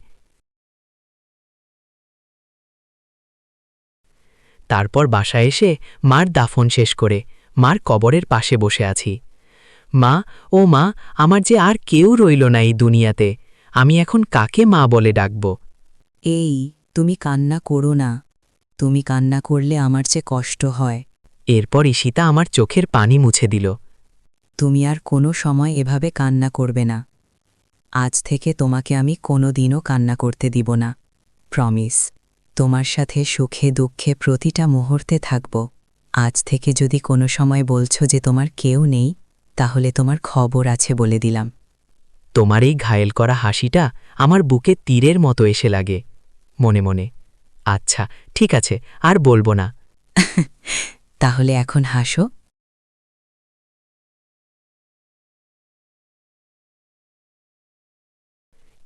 তারপর বাসায় এসে মার দাফন শেষ করে মার কবরের পাশে বসে আছি। মা, ও মা, আমার যে আর কেউ রইল না এই দুনিয়াতে। আমি এখন কাকে মা বলে ডাকব? এই, তুমি কান্না করো না। তুমি কান্না করলে আমার চেয়ে কষ্ট হয়। এরপর ঈশিতা আমার চোখের পানি মুছে দিল। তুমি আর কোনো সময় এভাবে কান্না করবে না। আজ থেকে তোমাকে আমি কোনোদিনও কান্না করতে দিব না। প্রমিস। তোমার সাথে সুখে দুঃখে প্রতিটা মুহূর্তে থাকব। আজ থেকে যদি কোনো সময় বলছো যে তোমার কেউ নেই, তাহলে তোমার খবর আছে বলে দিলাম। তোমার এই ঘায়েল করা হাসিটা আমার বুকে তীরের মতো এসে লাগে। মনে মনে, আচ্ছা ঠিক আছে, আর বলবো না। তাহলে এখন হাসো।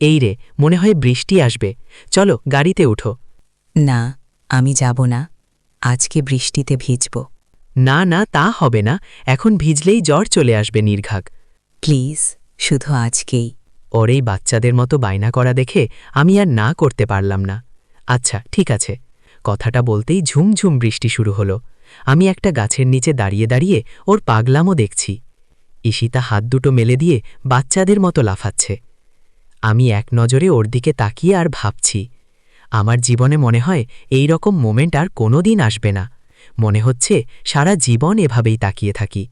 এই রে, মনে হয় বৃষ্টি আসবে। চলো গাড়িতে উঠো। না, আমি যাব না। আজকে বৃষ্টিতে ভিজব। না না, তা হবে না। এখন ভিজলেই জ্বর চলে আসবে নির্ঘাগ। প্লিজ, শুধু আজকেই। ওর এই বাচ্চাদের মতো বায়না করা দেখে আমি আর না করতে পারলাম না। আচ্ছা ঠিক আছে। কথাটা বলতেই ঝুমঝুম বৃষ্টি শুরু হলো। আমি একটা গাছের নিচে দাঁড়িয়ে দাঁড়িয়ে ওর পাগলামও দেখছি। ঈশিতা হাত দুটো মেলে দিয়ে বাচ্চাদের মতো লাফাচ্ছে। আমি এক নজরে ওর দিকে তাকিয়ে আর ভাবছি, আমার জীবনে মনে হয় এই রকম মোমেন্ট আর কোনো দিন আসবে না। মনে হচ্ছে সারা জীবন এভাবেই তাকিয়ে থাকি।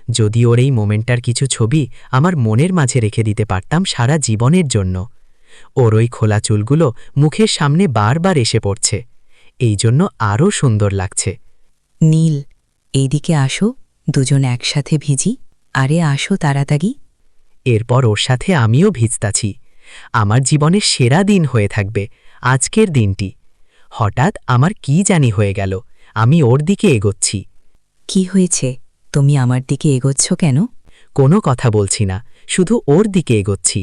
যদি ওর এই মোমেন্টটার কিছু ছবি আমার মনের মাঝে রেখে দিতে পারতাম সারা জীবনের জন্য। ওর ওই খোলা চুলগুলো মুখের সামনে বারবার এসে পড়ছে, এই জন্য আরও সুন্দর লাগছে। নীল, এইদিকে আসো, দুজন একসাথে ভিজি। আরে আসো তাড়াতাড়ি। এরপর ওর সাথে আমিও ভিজতাছি। আমার জীবনের সেরা দিন হয়ে থাকবে আজকের দিনটি। হঠাৎ আমার কি জানি হয়ে গেল, আমি ওর দিকে এগোচ্ছি। কি হয়েছে? তুমি আমার দিকে এগোচ্ছ কেন? কোনো কথা বলছি না, শুধু ওর দিকে এগোচ্ছি।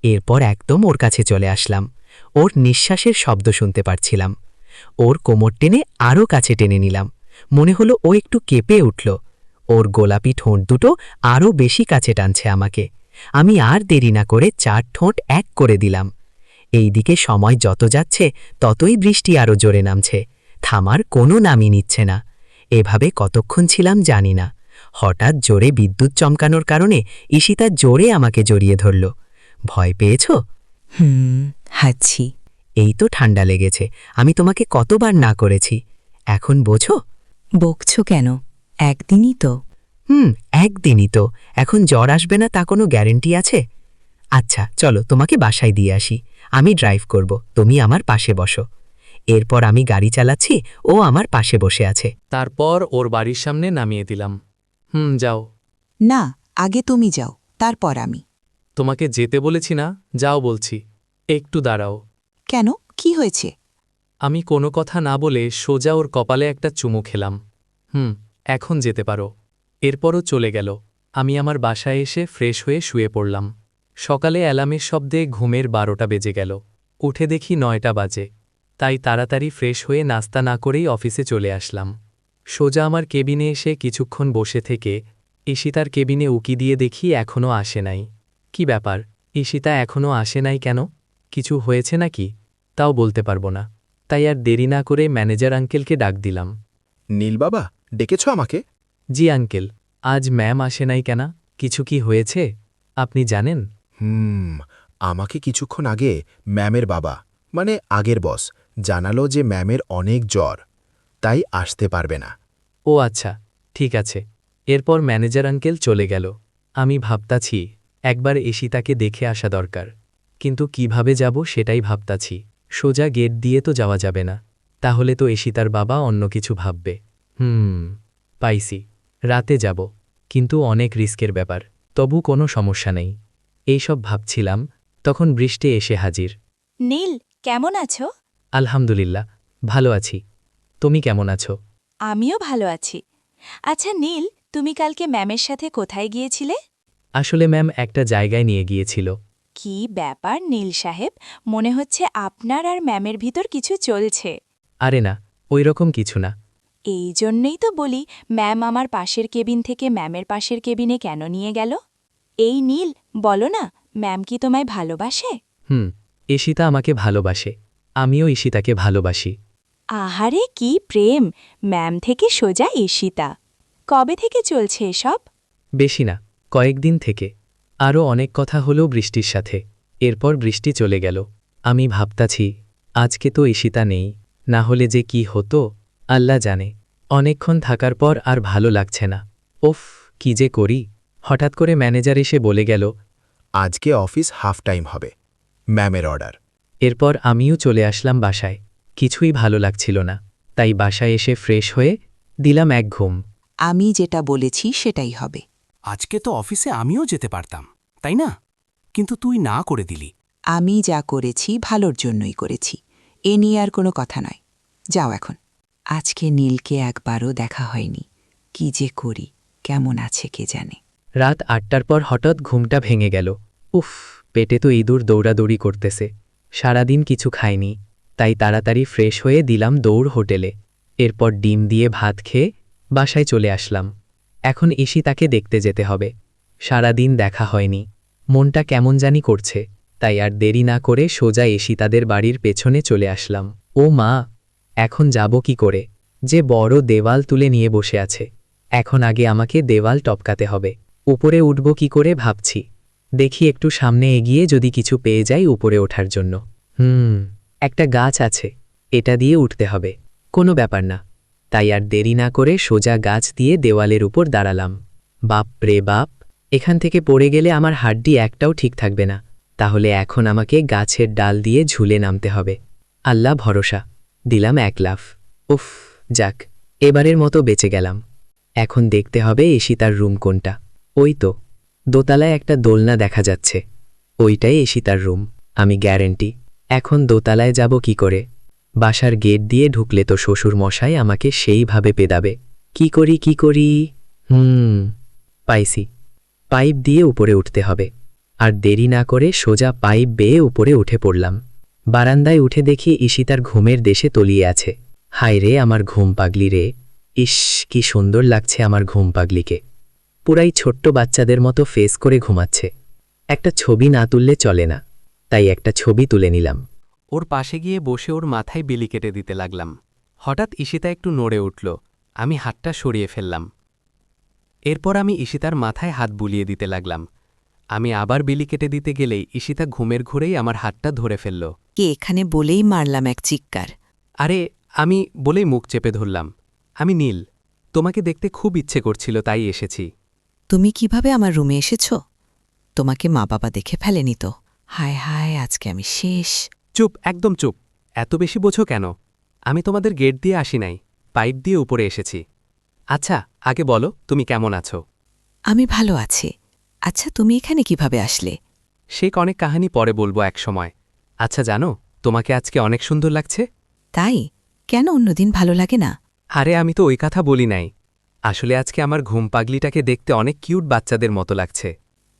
এরপর একদম ওর কাছে চলে আসলাম। ওর নিঃশ্বাসের শব্দ শুনতে পারছিলাম। ওর কোমর টেনে আরও কাছে টেনে নিলাম। মনে হলো ও একটু কেঁপে উঠল। ওর গোলাপি ঠোঁট দুটো আরও বেশি কাছে টানছে আমাকে। আমি আর দেরি না করে 4 ঠোঁট এক করে দিলাম। এই দিকে সময় যত যাচ্ছে ততই বৃষ্টি আরও জোরে নামছে, থামার কোনো নামই নিচ্ছে না। এভাবে কতক্ষণ ছিলাম জানি না। হঠাৎ জোরে বিদ্যুৎ চমকানোর কারণে ঈশিতা জোরে আমাকে জড়িয়ে ধরল। ভয় পেয়েছ? হাঁচি। এই তো ঠান্ডা লেগেছে, আমি তোমাকে কতবার না করেছি, এখন বোঝো? বকছ কেন? একদিনই তো। একদিনই তো। এখন জ্বর আসবে না তা কোনো গ্যারেন্টি আছে? আচ্ছা চলো তোমাকে বাসায় দিয়ে আসি। আমি ড্রাইভ করব, তুমি আমার পাশে বসো। এরপর আমি গাড়ি চালাচ্ছি, ও আমার পাশে বসে আছে। তারপর ওর বাড়ির সামনে নামিয়ে দিলাম। যাও। না, আগে তুমি যাও, তারপর আমি। তোমাকে যেতে বলেছি না, যাও বলছি। একটু দাঁড়াও। কেন, কি হয়েছে? আমি কোনো কথা না বলে সোজা ওর কপালে একটা চুমু খেলাম। এখন যেতে পারো। এরপরও চলে গেল। আমি আমার বাসায় এসে ফ্রেশ হয়ে শুয়ে পড়লাম। সকালে অ্যালার্মের শব্দে ঘুমের 12টা বেজে গেল। উঠে দেখি 9টা বাজে। তাই তাড়াতাড়ি ফ্রেশ হয়ে নাস্তা না করেই অফিসে চলে আসলাম। সোজা আমার কেবিনে এসে কিছুক্ষণ বসে থেকে ঈশিতার কেবিনে উকি দিয়ে দেখি এখনও আসে নাই। কি ব্যাপার, ঈশিতা এখনও আসে নাই কেন? কিছু হয়েছে নাকি? তাও বলতে পারবো না। তাই আর দেরি না করে ম্যানেজার আঙ্কেলকে ডাক দিলাম। নীল বাবা, ডেকেছ আমাকে? জি আঙ্কেল, আজ ম্যাম আসে নাই কেন? কিছু কি হয়েছে আপনি জানেন? আমাকে কিছুক্ষণ আগে ম্যামের বাবা, মানে আগের বস, জানালো যে ম্যামের অনেক জ্বর, তাই আসতে পারবে না। ও আচ্ছা, ঠিক আছে। এরপর ম্যানেজার আঙ্কেল চলে গেল। আমি ভাবতাছি একবার ঈশিতাকে দেখে আসা দরকার, কিন্তু কিভাবে যাব সেটাই ভাবতাছি। সোজা গেট দিয়ে তো যাওয়া যাবে না, তাহলে তো ঈশিতার বাবা অন্য কিছু ভাববে। পাইছি, রাতে যাব, কিন্তু অনেক রিস্কের ব্যাপার। তবু কোনো সমস্যা নেই। এইসব ভাবছিলাম, তখন বৃষ্টি এসে হাজির। নীল, কেমন আছো? আলহামদুলিল্লাহ, ভালো আছি। তুমি কেমন আছো? আমিও ভালো আছি। আচ্ছা নীল, তুমি কালকে ম্যামের সাথে কোথায় গিয়েছিলে? আসলে ম্যাম একটা জায়গায় নিয়ে গিয়েছিল। কি ব্যাপার নীল সাহেব, মনে হচ্ছে আপনার আর ম্যামের ভিতর কিছু চলছে। আরে না, ওই রকম কিছু না। এই জন্যই তো বলি, ম্যাম আমার পাশের কেবিন থেকে ম্যামের পাশের কেবিনে কেন নিয়ে গেল? এই নীল, বলো না, ম্যাম কি তোমায় ভালোবাসে? ঈশিতা আমাকে ভালোবাসে, আমিও ঈশিতাকে ভালোবাসি। আহারে কি প্রেম! ম্যাম থেকে সোজা ঈশিতা। কবে থেকে চলছে এসব? বেশি না, কয়েকদিন থেকে আরও অনেক কথা হলো বৃষ্টির সাথে। এরপর বৃষ্টি চলে গেল। আমি ভাবতাছি আজকে তো ঈশিতা নেই, না হলে যে কি হতো আল্লাহ জানে। অনেকক্ষণ থাকার পর আর ভালো লাগছে না। ওফ, কি যে করি। হঠাৎ করে ম্যানেজার এসে বলে গেল, আজকে অফিস হাফ টাইম হবে, ম্যামের অর্ডার। এরপর আমিও চলে আসলাম বাসায়। কিছুই ভালো লাগছিল না, তাই বাসায় এসে ফ্রেশ হয়ে দিলাম এক ঘুম। আমি যেটা বলেছি সেটাই হবে। আজকে তো অফিসে আমিও যেতে পারতাম, তাই না? কিন্তু তুই না করে দিলি। আমি যা করেছি ভালোর জন্যই করেছি, এ নিয়ে আর কোনো কথা নয়। যাও এখন। আজকে নীলকে একবারও দেখা হয়নি। কি যে করি, কেমন আছে কে জানে। রাত ৮টার পর হঠাৎ ঘুমটা ভেঙে গেল। উফ, পেটে তো ইঁদুর দৌড়াদৌড়ি করতেছে। সারাদিন কিছু খাইনি, তাই তাড়াতাড়ি ফ্রেশ হয়ে দিলাম দৌড় হোটেলে। এরপর ডিম দিয়ে ভাত খেয়ে বাসায় চলে আসলাম। এখন ঈশিতাকে দেখতে যেতে হবে। সারাদিন দেখা হয়নি, মনটা কেমন জানি করছে। তাই আর দেরি না করে সোজা ঈশিতাদের বাড়ির পেছনে চলে আসলাম। ও মা, এখন যাব কি করে? যে বড় দেওয়াল তুলে নিয়ে বসে আছে। এখন আগে আমাকে দেওয়াল টপকাতে হবে। উপরে উঠব কি করে ভাবছি। দেখি একটু সামনে এগিয়ে যদি কিছু পেয়ে যাই উপরে ওঠার জন্য। একটা গাছ আছে, এটা দিয়ে উঠতে হবে, কোনো ব্যাপার না। তাই আর দেরি না করে সোজা গাছ দিয়ে দেওয়ালের উপর দাঁড়ালাম। বাপ রে বাপ, এখান থেকে পড়ে গেলে আমার হাড্ডি একটাও ঠিক থাকবে না। তাহলে এখন আমাকে গাছের ডাল দিয়ে ঝুলে নামতে হবে। আল্লাহ ভরসা, দিলাম এক লাফ। উফ, যাক, এবারের মতো বেঁচে গেলাম। এখন দেখতে হবে ঈশিতার রুম কোনটা। ওই তো, দোতলায় একটা দোলনা দেখা যাচ্ছে, ওইটাই ঈশিতার রুম, আমি গ্যারেন্টি। এখন দোতলায় যাব কি করে? বাসার গেট দিয়ে ঢুকলে তো শ্বশুর মশাই আমাকে সেইভাবে পেদাবে। কি করি? পাইছি, পাইপ দিয়ে উপরে উঠতে হবে। আর দেরি না করে সোজা পাইপ বেয়ে উপরে উঠে পড়লাম। বারান্দায় উঠে দেখি ঈশিতার ঘুমের দেশে তলিয়ে আছে। হায় রে আমার ঘুম পাগলি রে! ইস, কি সুন্দর লাগছে আমার ঘুম পাগলিকে। পুরাই ছোট্ট বাচ্চাদের মতো ফেস করে ঘুমাচ্ছে। একটা ছবি না তুললে চলে না, তাই একটা ছবি তুলে নিলাম। ওর পাশে গিয়ে বসে ওর মাথায় বিলি কেটে দিতে লাগলাম। হঠাৎ ঈশিতা একটু নড়ে উঠল, আমি হাতটা সরিয়ে ফেললাম। এরপর আমি ঈশিতার মাথায় হাত বুলিয়ে দিতে লাগলাম। আমি আবার বিলি কেটে দিতে গেলেই ঈশিতা ঘুমের ঘোরেই আমার হাতটা ধরে ফেলল। কে এখানে বলেই মারলাম এক চিৎকার। আরে, আমি বলেই মুখ চেপে ধরলাম। আমি নীল, তোমাকে দেখতে খুব ইচ্ছে করছিল তাই এসেছি। তুমি কিভাবে আমার রুমে এসেছ? তোমাকে মা বাবা দেখে ফেলেনি তো? হায় হায়, আজকে আমি শেষ। চুপ, একদম চুপ। এত বেশি বোঝো কেন? আমি তোমাদের গেট দিয়ে আসি নাই, পাইপ দিয়ে উপরে এসেছি। আচ্ছা, আগে বলো তুমি কেমন আছো? আমি ভালো আছি। আচ্ছা, তুমি এখানে কিভাবে আসলে? সে অনেক কাহিনী পরে বলবো এক সময়। আচ্ছা জানো, তোমাকে আজকে অনেক সুন্দর লাগছে। তাই? কেন অন্যদিন ভালো লাগে না? আরে আমি তো ওই কথা বলি নাই। আসলে আজকে আমার ঘুম পাগলিটাকে দেখতে অনেক কিউট বাচ্চাদের মতো লাগছে।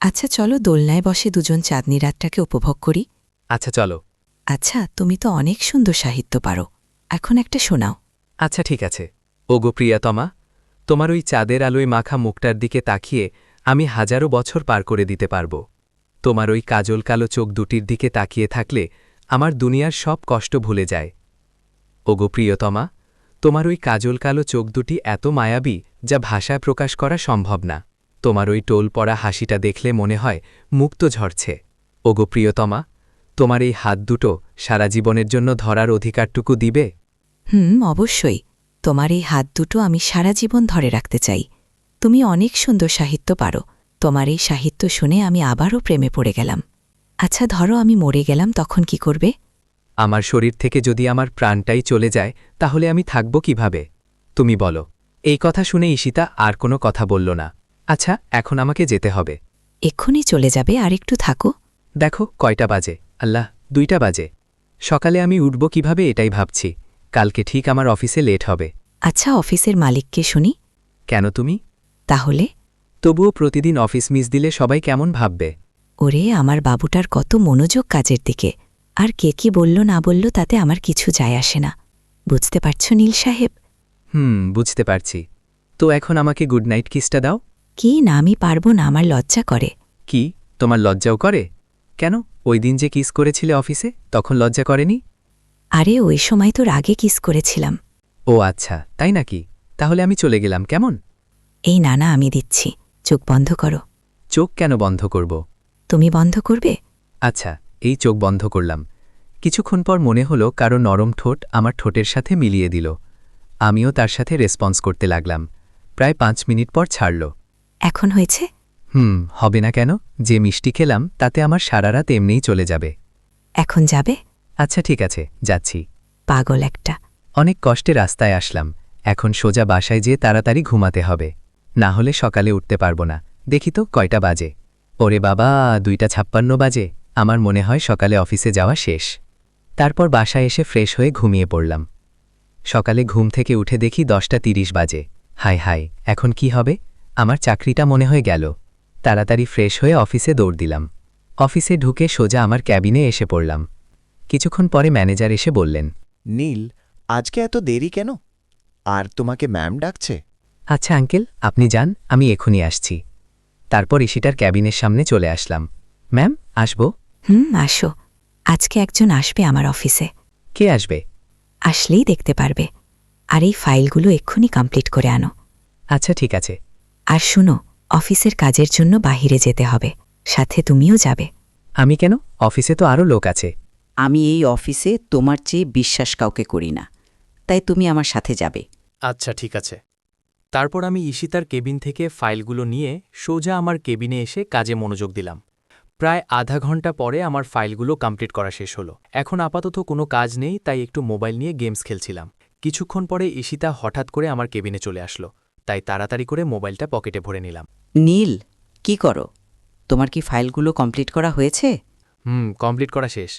আচ্ছা চলো, দোলনায় বসে দুজন চাঁদনি রাতটাকে উপভোগ করি। আচ্ছা চলো। আচ্ছা, তুমি তো অনেক সুন্দর সাহিত্য পারো, এখন একটা শোনাও। আচ্ছা ঠিক আছে। ওগো প্রিয়াতমা, তোমার ওই চাঁদের আলোয় মাখা মুখটার দিকে তাকিয়ে আমি হাজারো বছর পার করে দিতে পারব। তোমার ওই কাজল কালো চোখ দুটির দিকে তাকিয়ে থাকলে আমার দুনিয়ার সব কষ্ট ভুলে যায়। ওগো প্রিয়তমা, তোমার ওই কাজল কালো চোখ দুটি এত মায়াবী যা ভাষায় প্রকাশ করা সম্ভব না। তোমার ওই টোল পড়া হাসিটা দেখলে মনে হয় মুক্ত ঝরছে। ওগো প্রিয়তমা, তোমার এই হাত দুটো সারা জীবনের জন্য ধরার অধিকারটুকু দিবে? অবশ্যই। তোমার এই হাত দুটো আমি সারা জীবন ধরে রাখতে চাই। তুমি অনেক সুন্দর সাহিত্য পারো। তোমার এই সাহিত্য শুনে আমি আবারও প্রেমে পড়ে গেলাম। আচ্ছা ধরো আমি মরে গেলাম, তখন কি করবে? আমার শরীর থেকে যদি আমার প্রাণটাই চলে যায় তাহলে আমি থাকব কিভাবে? তুমি বলো। এই কথা শুনে ঈশিতা আর কোনো কথা বলল না। আচ্ছা, এখন আমাকে যেতে হবে। এক্ষুনি চলে যাবে? আর একটু থাকো। দেখো কয়টা বাজে। আল্লাহ, 2টা বাজে। সকালে আমি উঠব কিভাবে এটাই ভাবছি। কালকে ঠিক আমার অফিসে লেট হবে। আচ্ছা, অফিসের মালিককে শুনি। কেন তুমি? তাহলে? তবুও প্রতিদিন অফিস মিস দিলে সবাই কেমন ভাববে? ওরে, আমার বাবুটার কত মনোযোগ কাজের দিকে। আর কে কি বলল না বলল তাতে আমার কিছু যায় আসে না। বুঝতে পারছ নীল সাহেব? বুঝতে পারছি। তো এখন আমাকে গুড নাইট কিসটা দাও। কি না, আমি পারবো না, আমার লজ্জা করে। কি, তোমার লজ্জাও করে? কেন, ওই দিন যে কিস করেছিলে অফিসে তখন লজ্জা করেনি? আরে ওই সময় তোর আগে কিস করেছিলাম। ও আচ্ছা, তাই নাকি? তাহলে আমি চলে গেলাম, কেমন? এই না না, আমি দিচ্ছি, চোখ বন্ধ করো। চোখ কেন বন্ধ করব? তুমি বন্ধ করবে? আচ্ছা, এই চোখ বন্ধ করলাম। কিছুক্ষণ পর মনে হলো কারো নরম ঠোঁট আমার ঠোঁটের সাথে মিলিয়ে দিল। আমিও তার সাথে রেসপন্স করতে লাগলাম। প্রায় 5 মিনিট পর ছাড়ল। এখন হয়েছে? হবে না কেন? যে মিষ্টি খেলাম তাতে আমার সারা রাত এমনিই চলে যাবে। এখন যাবে? আচ্ছা ঠিক আছে, যাচ্ছি। পাগল একটা। অনেক কষ্টে রাস্তায় আসলাম। এখন সোজা বাসায় যেয়ে তাড়াতাড়ি ঘুমাতে হবে, না হলে সকালে উঠতে পারবো না। দেখি তো কয়টা বাজে। ওরে বাবা, 2:56 বাজে। আমার মনে হয় সকালে অফিসে যাওয়া শেষ। তারপর বাসায় এসে ফ্রেশ হয়ে ঘুমিয়ে পড়লাম। সকালে ঘুম থেকে উঠে দেখি 10:30 বাজে। হায় হায়, এখন কি হবে? আমার চাকরিটা মনে হয়ে গেল। তাড়াতাড়ি ফ্রেশ হয়ে অফিসে দৌড় দিলাম। অফিসে ঢুকে সোজা আমার ক্যাবিনে এসে পড়লাম। কিছুক্ষণ পরে ম্যানেজার এসে বললেন, নীল, আজকে এত দেরি কেন? আর তোমাকে ম্যাম ডাকছে? আচ্ছা আঙ্কেল, আপনি যান, আমি এখনই আসছি। তারপর ঈশিতার ক্যাবিনের সামনে চলে আসলাম। ম্যাম, আসবো? আসো। আজকে একজন আসবে আমার অফিসে। কে আসবে? আসলেই দেখতে পারবে। আর এই ফাইলগুলো এক্ষুনি কমপ্লিট করে আনো। আচ্ছা ঠিক আছে। আর শুনো, অফিসের কাজের জন্য বাহিরে যেতে হবে, সাথে তুমিও যাবে। আমি কেন? অফিসে তো আরও লোক আছে। আমি এই অফিসে তোমার চেয়ে বিশ্বাস কাউকে করি না, তাই তুমি আমার সাথে যাবে। আচ্ছা ঠিক আছে। তারপর আমি ঈশিতার কেবিন থেকে ফাইলগুলো নিয়ে সোজা আমার কেবিনে এসে কাজে মনোযোগ দিলাম। প্রায় আধা ঘন্টা পরে আমার ফাইলগুলো কমপ্লিট করা শেষ হলো। এখন আপাতত কোনো কাজ নেই, তাই একটু মোবাইল নিয়ে গেমস খেলছিলাম। কিছুক্ষণ পরে ঈশিতা হঠাৎ করে আমার কেবিনে চলে আসলো, তাই তাড়াতাড়ি করে মোবাইলটা পকেটে ভরে নিলাম। নীল, কি করো? তোমার কি ফাইলগুলো কমপ্লিট করা হয়েছে? কমপ্লিট করা শেষ।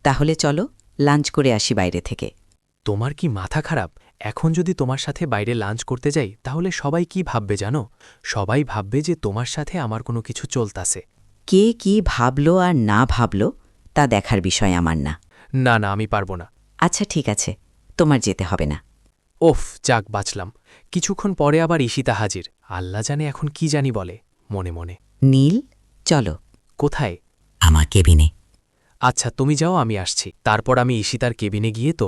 তাহলে চলো লাঞ্চ করে আসি বাইরে থেকে। তোমার কি মাথা খারাপ? এখন যদি তোমার সাথে বাইরে লাঞ্চ করতে যাই তাহলে সবাই কি ভাববে জানো? সবাই ভাববে যে তোমার সাথে আমার কোনো কিছু চলতাছে। কে কি ভাবলো আর না ভাবলো তা দেখার বিষয় আমার না। না না, আমি পারবো না। আচ্ছা ঠিক আছে, তোমার যেতে হবে না। ওফ, যাক বাঁচলাম। কিছুক্ষণ পরে আবার ঈশিতা হাজির। আল্লাহ জানে এখন কি জানি বলে মনে মনে। নীল, চলো। কোথায়? আমার কেবিনে। আচ্ছা তুমি যাও, আমি আসছি। তারপর আমি ঈশিতার কেবিনে গিয়ে তো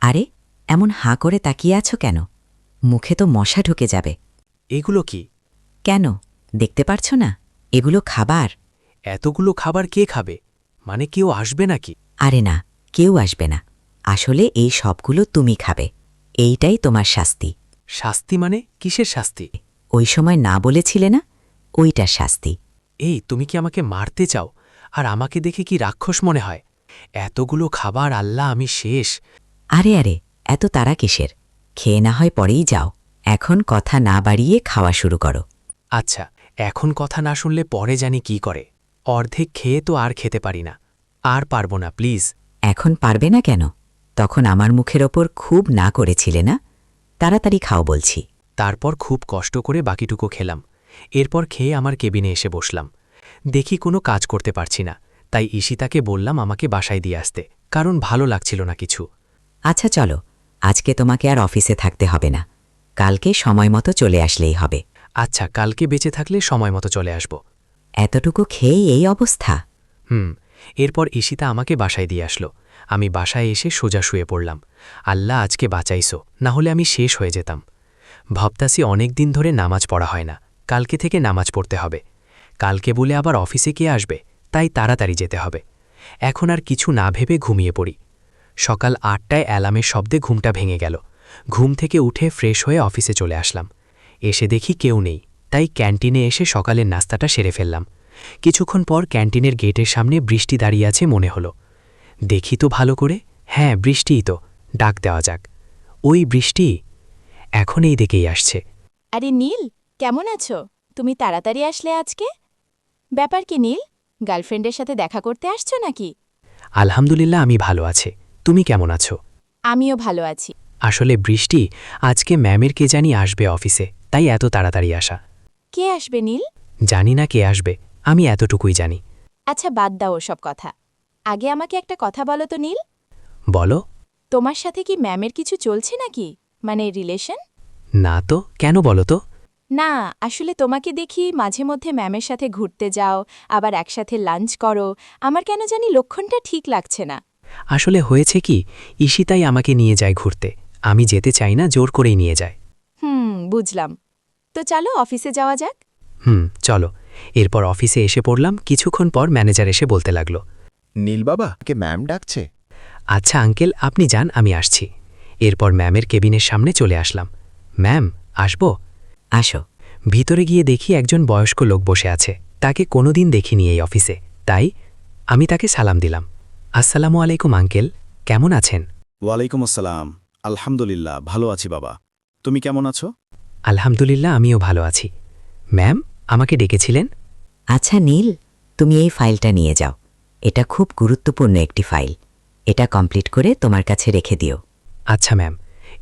আরে, এমন হাঁ করে তাকিয়ে আছো কেন? মুখে তো মশা ঢুকে যাবে। এগুলো কি? কেন, দেখতে পারছো না? এগুলো খাবার। এতগুলো খাবার কে খাবে? মানে কেউ আসবে নাকি? আরে না, কেউ আসবে না। আসলে এই সবগুলো তুমি খাবে। এইটাই তোমার শাস্তি। শাস্তি মানে? কিসের শাস্তি? ওই সময় না বলেছিলে না, ওইটার শাস্তি। এই, তুমি কি আমাকে মারতে চাও? আর আমাকে দেখে কি রাক্ষস মনে হয়? এতগুলো খাবার, আল্লাহ, আমি শেষ। আরে আরে, এত তাড়া কিসের? খেয়ে না হয় পরেই যাও। এখন কথা না বাড়িয়ে খাওয়া শুরু করো। আচ্ছা, এখন কথা না শুনলে পরে জানি কি করে। অর্ধেক খেয়ে তো আর খেতে পারি না। আর পারবো না, প্লিজ। এখন পারবে না কেন? তখন আমার মুখের ওপর খুব না করেছিলে না? তাড়াতাড়ি খাও বলছি। তারপর খুব কষ্ট করে বাকিটুকু খেলাম। এরপর খেয়ে আমার কেবিনে এসে বসলাম। দেখি কোনো কাজ করতে পারছি না, তাই ঈশিতাকে বললাম আমাকে বাসায় দিয়ে আসতে, কারণ ভালো লাগছিল না কিছু। আচ্ছা চলো, আজকে তোমাকে আর অফিসে থাকতে হবে না। কালকে সময় মতো চলে আসলেই হবে। আচ্ছা, কালকে বেঁচে থাকলে সময় মতো চলে আসব। এতটুকু খেয়েই এই অবস্থা? এরপর ঈশিতা আমাকে বাসায় দিয়ে আসলো। আমি বাসায় এসে সোজা শুয়ে পড়লাম। আল্লাহ আজকে বাঁচাইছো, না হলে আমি শেষ হয়ে যেতাম। ভাবতাসি অনেক দিন ধরে নামাজ পড়া হয় না, কালকে থেকে নামাজ পড়তে হবে। কালকে বলে আবার অফিসে কে আসবে, তাই তাড়াতাড়ি যেতে হবে। এখন আর কিছু না ভেবে ঘুমিয়ে পড়ি। সকাল 8টায় অ্যালার্মের শব্দে ঘুমটা ভেঙে গেল। ঘুম থেকে উঠে ফ্রেশ হয়ে অফিসে চলে আসলাম। এসে দেখি কেউ নেই, তাই ক্যান্টিনে এসে সকালের নাস্তাটা সেরে ফেললাম। কিছুক্ষণ পর ক্যান্টিনের গেটের সামনে বৃষ্টি দাঁড়িয়ে আছে মনে হলো। দেখি তো ভালো করে। হ্যাঁ, বৃষ্টিই তো। ডাক দেওয়া যাক। ওই বৃষ্টি এখন এই দিকেই আসছে। আরে নীল, কেমন আছো? তুমি তাড়াতাড়ি আসলে আজকে। ব্যাপার কি নীল, গার্লফ্রেন্ডের সাথে দেখা করতে আসছো নাকি? আলহামদুলিল্লাহ, আমি ভালো আছি। তুমি কেমন আছো? আমিও ভালো আছি। আসলে বৃষ্টি, আজকে ম্যামের কে জানি আসবে অফিসে, তাই এত তাড়াতাড়ি আসা। কে আসবে নীল? জানি না কে আসবে, আমি এতটুকুই জানি। আচ্ছা বাদ দাও ওসব কথা। আগে আমাকে একটা কথা বলো তো নীল। বলো। তোমার সাথে কি ম্যামের কিছু চলছে নাকি? মানে রিলেশন? না তো, কেন বলো তো? না, আসলে তোমাকে দেখি মাঝে মধ্যে ম্যামের সাথে ঘুরতে যাও, আবার একসাথে লাঞ্চ করো। আমার কেন জানি লক্ষণটা ঠিক লাগছে না। আসলে হয়েছে কি, ঈশিতাই আমাকে নিয়ে যায় ঘুরতে। আমি যেতে চাই না, জোর করেই নিয়ে যায়। বুঝলাম। তো চলো অফিসে যাওয়া যাক। চলো। এরপর অফিসে এসে পড়লাম, কিছুক্ষণ পর ম্যানেজার এসে বলতে লাগল, নীল বাবা কে ম্যাম ডাকছে। আচ্ছা আঙ্কেল, আপনি যান, আমি আসছি। এরপর ম্যামের কেবিনের সামনে চলে আসলাম। ম্যাম, আসব? আসো। ভিতরে গিয়ে দেখি একজন বয়স্ক লোক বসে আছে। তাকে কোনোদিন দেখিনি এই অফিসে, তাই আমি তাকে সালাম দিলাম। আসসালামু আলাইকুম আঙ্কেল, কেমন আছেন? ওয়ালাইকুম আসসালাম। আলহামদুলিল্লাহ, ভালো আছি বাবা। তুমি কেমন আছো? আলহামদুলিল্লাহ, আমিও ভালো আছি। ম্যাম, আমাকে ডেকেছিলেন? আচ্ছা নীল, তুমি এই ফাইলটা নিয়ে যাও। এটা খুব গুরুত্বপূর্ণ একটি ফাইল। এটা কমপ্লিট করে তোমার কাছে রেখে দিও। আচ্ছা ম্যাম।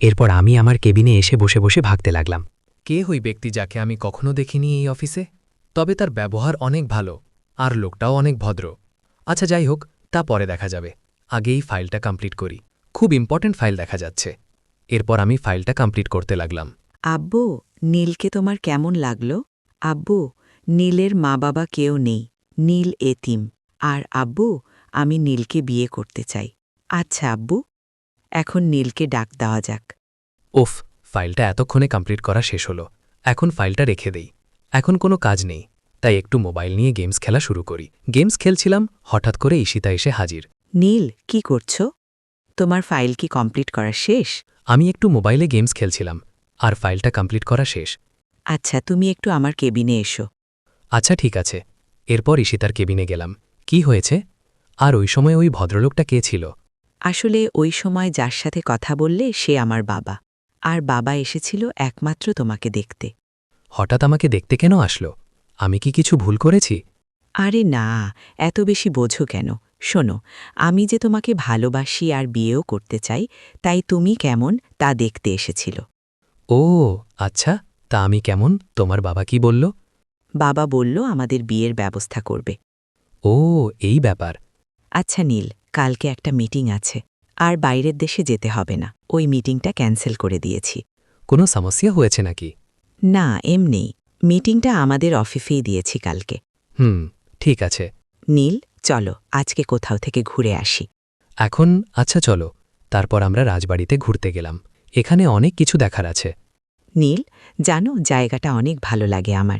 এরপর আমি আমার কেবিনে এসে বসে বসে ভাবতে লাগলাম, কে ওই ব্যক্তি যাকে আমি কখনো দেখিনি এই অফিসে? তবে তার ব্যবহার অনেক ভালো, আর লোকটাও অনেক ভদ্র। আচ্ছা যাই হোক, তা পরে দেখা যাবে। আগে এই ফাইলটা কমপ্লিট করি। খুব ইম্পর্ট্যান্ট ফাইল দেখা যাচ্ছে। এরপর আমি ফাইলটা কমপ্লিট করতে লাগলাম। আব্বু, নীলকে তোমার কেমন লাগলো? আব্বু, নীলের মা বাবা কেউ নেই। নীল এতিম। আর আব্বু, আমি নীলকে বিয়ে করতে চাই। আচ্ছা আব্বু, এখন নীলকে ডাক দেওয়া যাক। ওফ, ফাইলটা এতক্ষণে কমপ্লিট করা শেষ হলো। এখন ফাইলটা রেখে দেই। এখন কোনো কাজ নেই, তাই একটু মোবাইল নিয়ে গেমস খেলা শুরু করি। গেমস খেলছিলাম, হঠাৎ করে ঈশিতা এসে হাজির। নীল, কি করছো? তোমার ফাইল কি কমপ্লিট করা শেষ? আমি একটু মোবাইলে গেমস খেলছিলাম, আর ফাইলটা কমপ্লিট করা শেষ। আচ্ছা, তুমি একটু আমার কেবিনে এসো। আচ্ছা ঠিক আছে। এরপর ঈশিতার কেবিনে গেলাম। কি হয়েছে? আর ওই সময় ওই ভদ্রলোকটা কে ছিল? আসলে ওই সময় যার সাথে কথা বললে সে আমার বাবা। আর বাবা এসেছিল একমাত্র তোমাকে দেখতে। হঠাৎ আমাকে দেখতে কেন আসলো? আমি কি কিছু ভুল করেছি? আরে না, এত বেশি বোঝো কেন? শোনো, আমি যে তোমাকে ভালোবাসি আর বিয়েও করতে চাই, তাই তুমি কেমন তা দেখতে এসেছিল। ও আচ্ছা, তা আমি কেমন? তোমার বাবা কি বলল? বাবা বলল আমাদের বিয়ের ব্যবস্থা করবে। ও, এই ব্যাপার। আচ্ছা নীল, কালকে একটা মিটিং আছে, আর বাইরের দেশে যেতে হবে না। ওই মিটিংটা ক্যান্সেল করে দিয়েছি। কোনো সমস্যা হয়েছে নাকি? না, এমনি। মিটিংটা আমাদের অফিসেই দিয়েছি কালকে। ঠিক আছে। নীল, চলো আজকে কোথাও থেকে ঘুরে আসি। এখন আচ্ছা চলো। তারপর আমরা রাজবাড়িতে ঘুরতে গেলাম। এখানে অনেক কিছু দেখার আছে। নীল, জানো জায়গাটা অনেক ভালো লাগে আমার।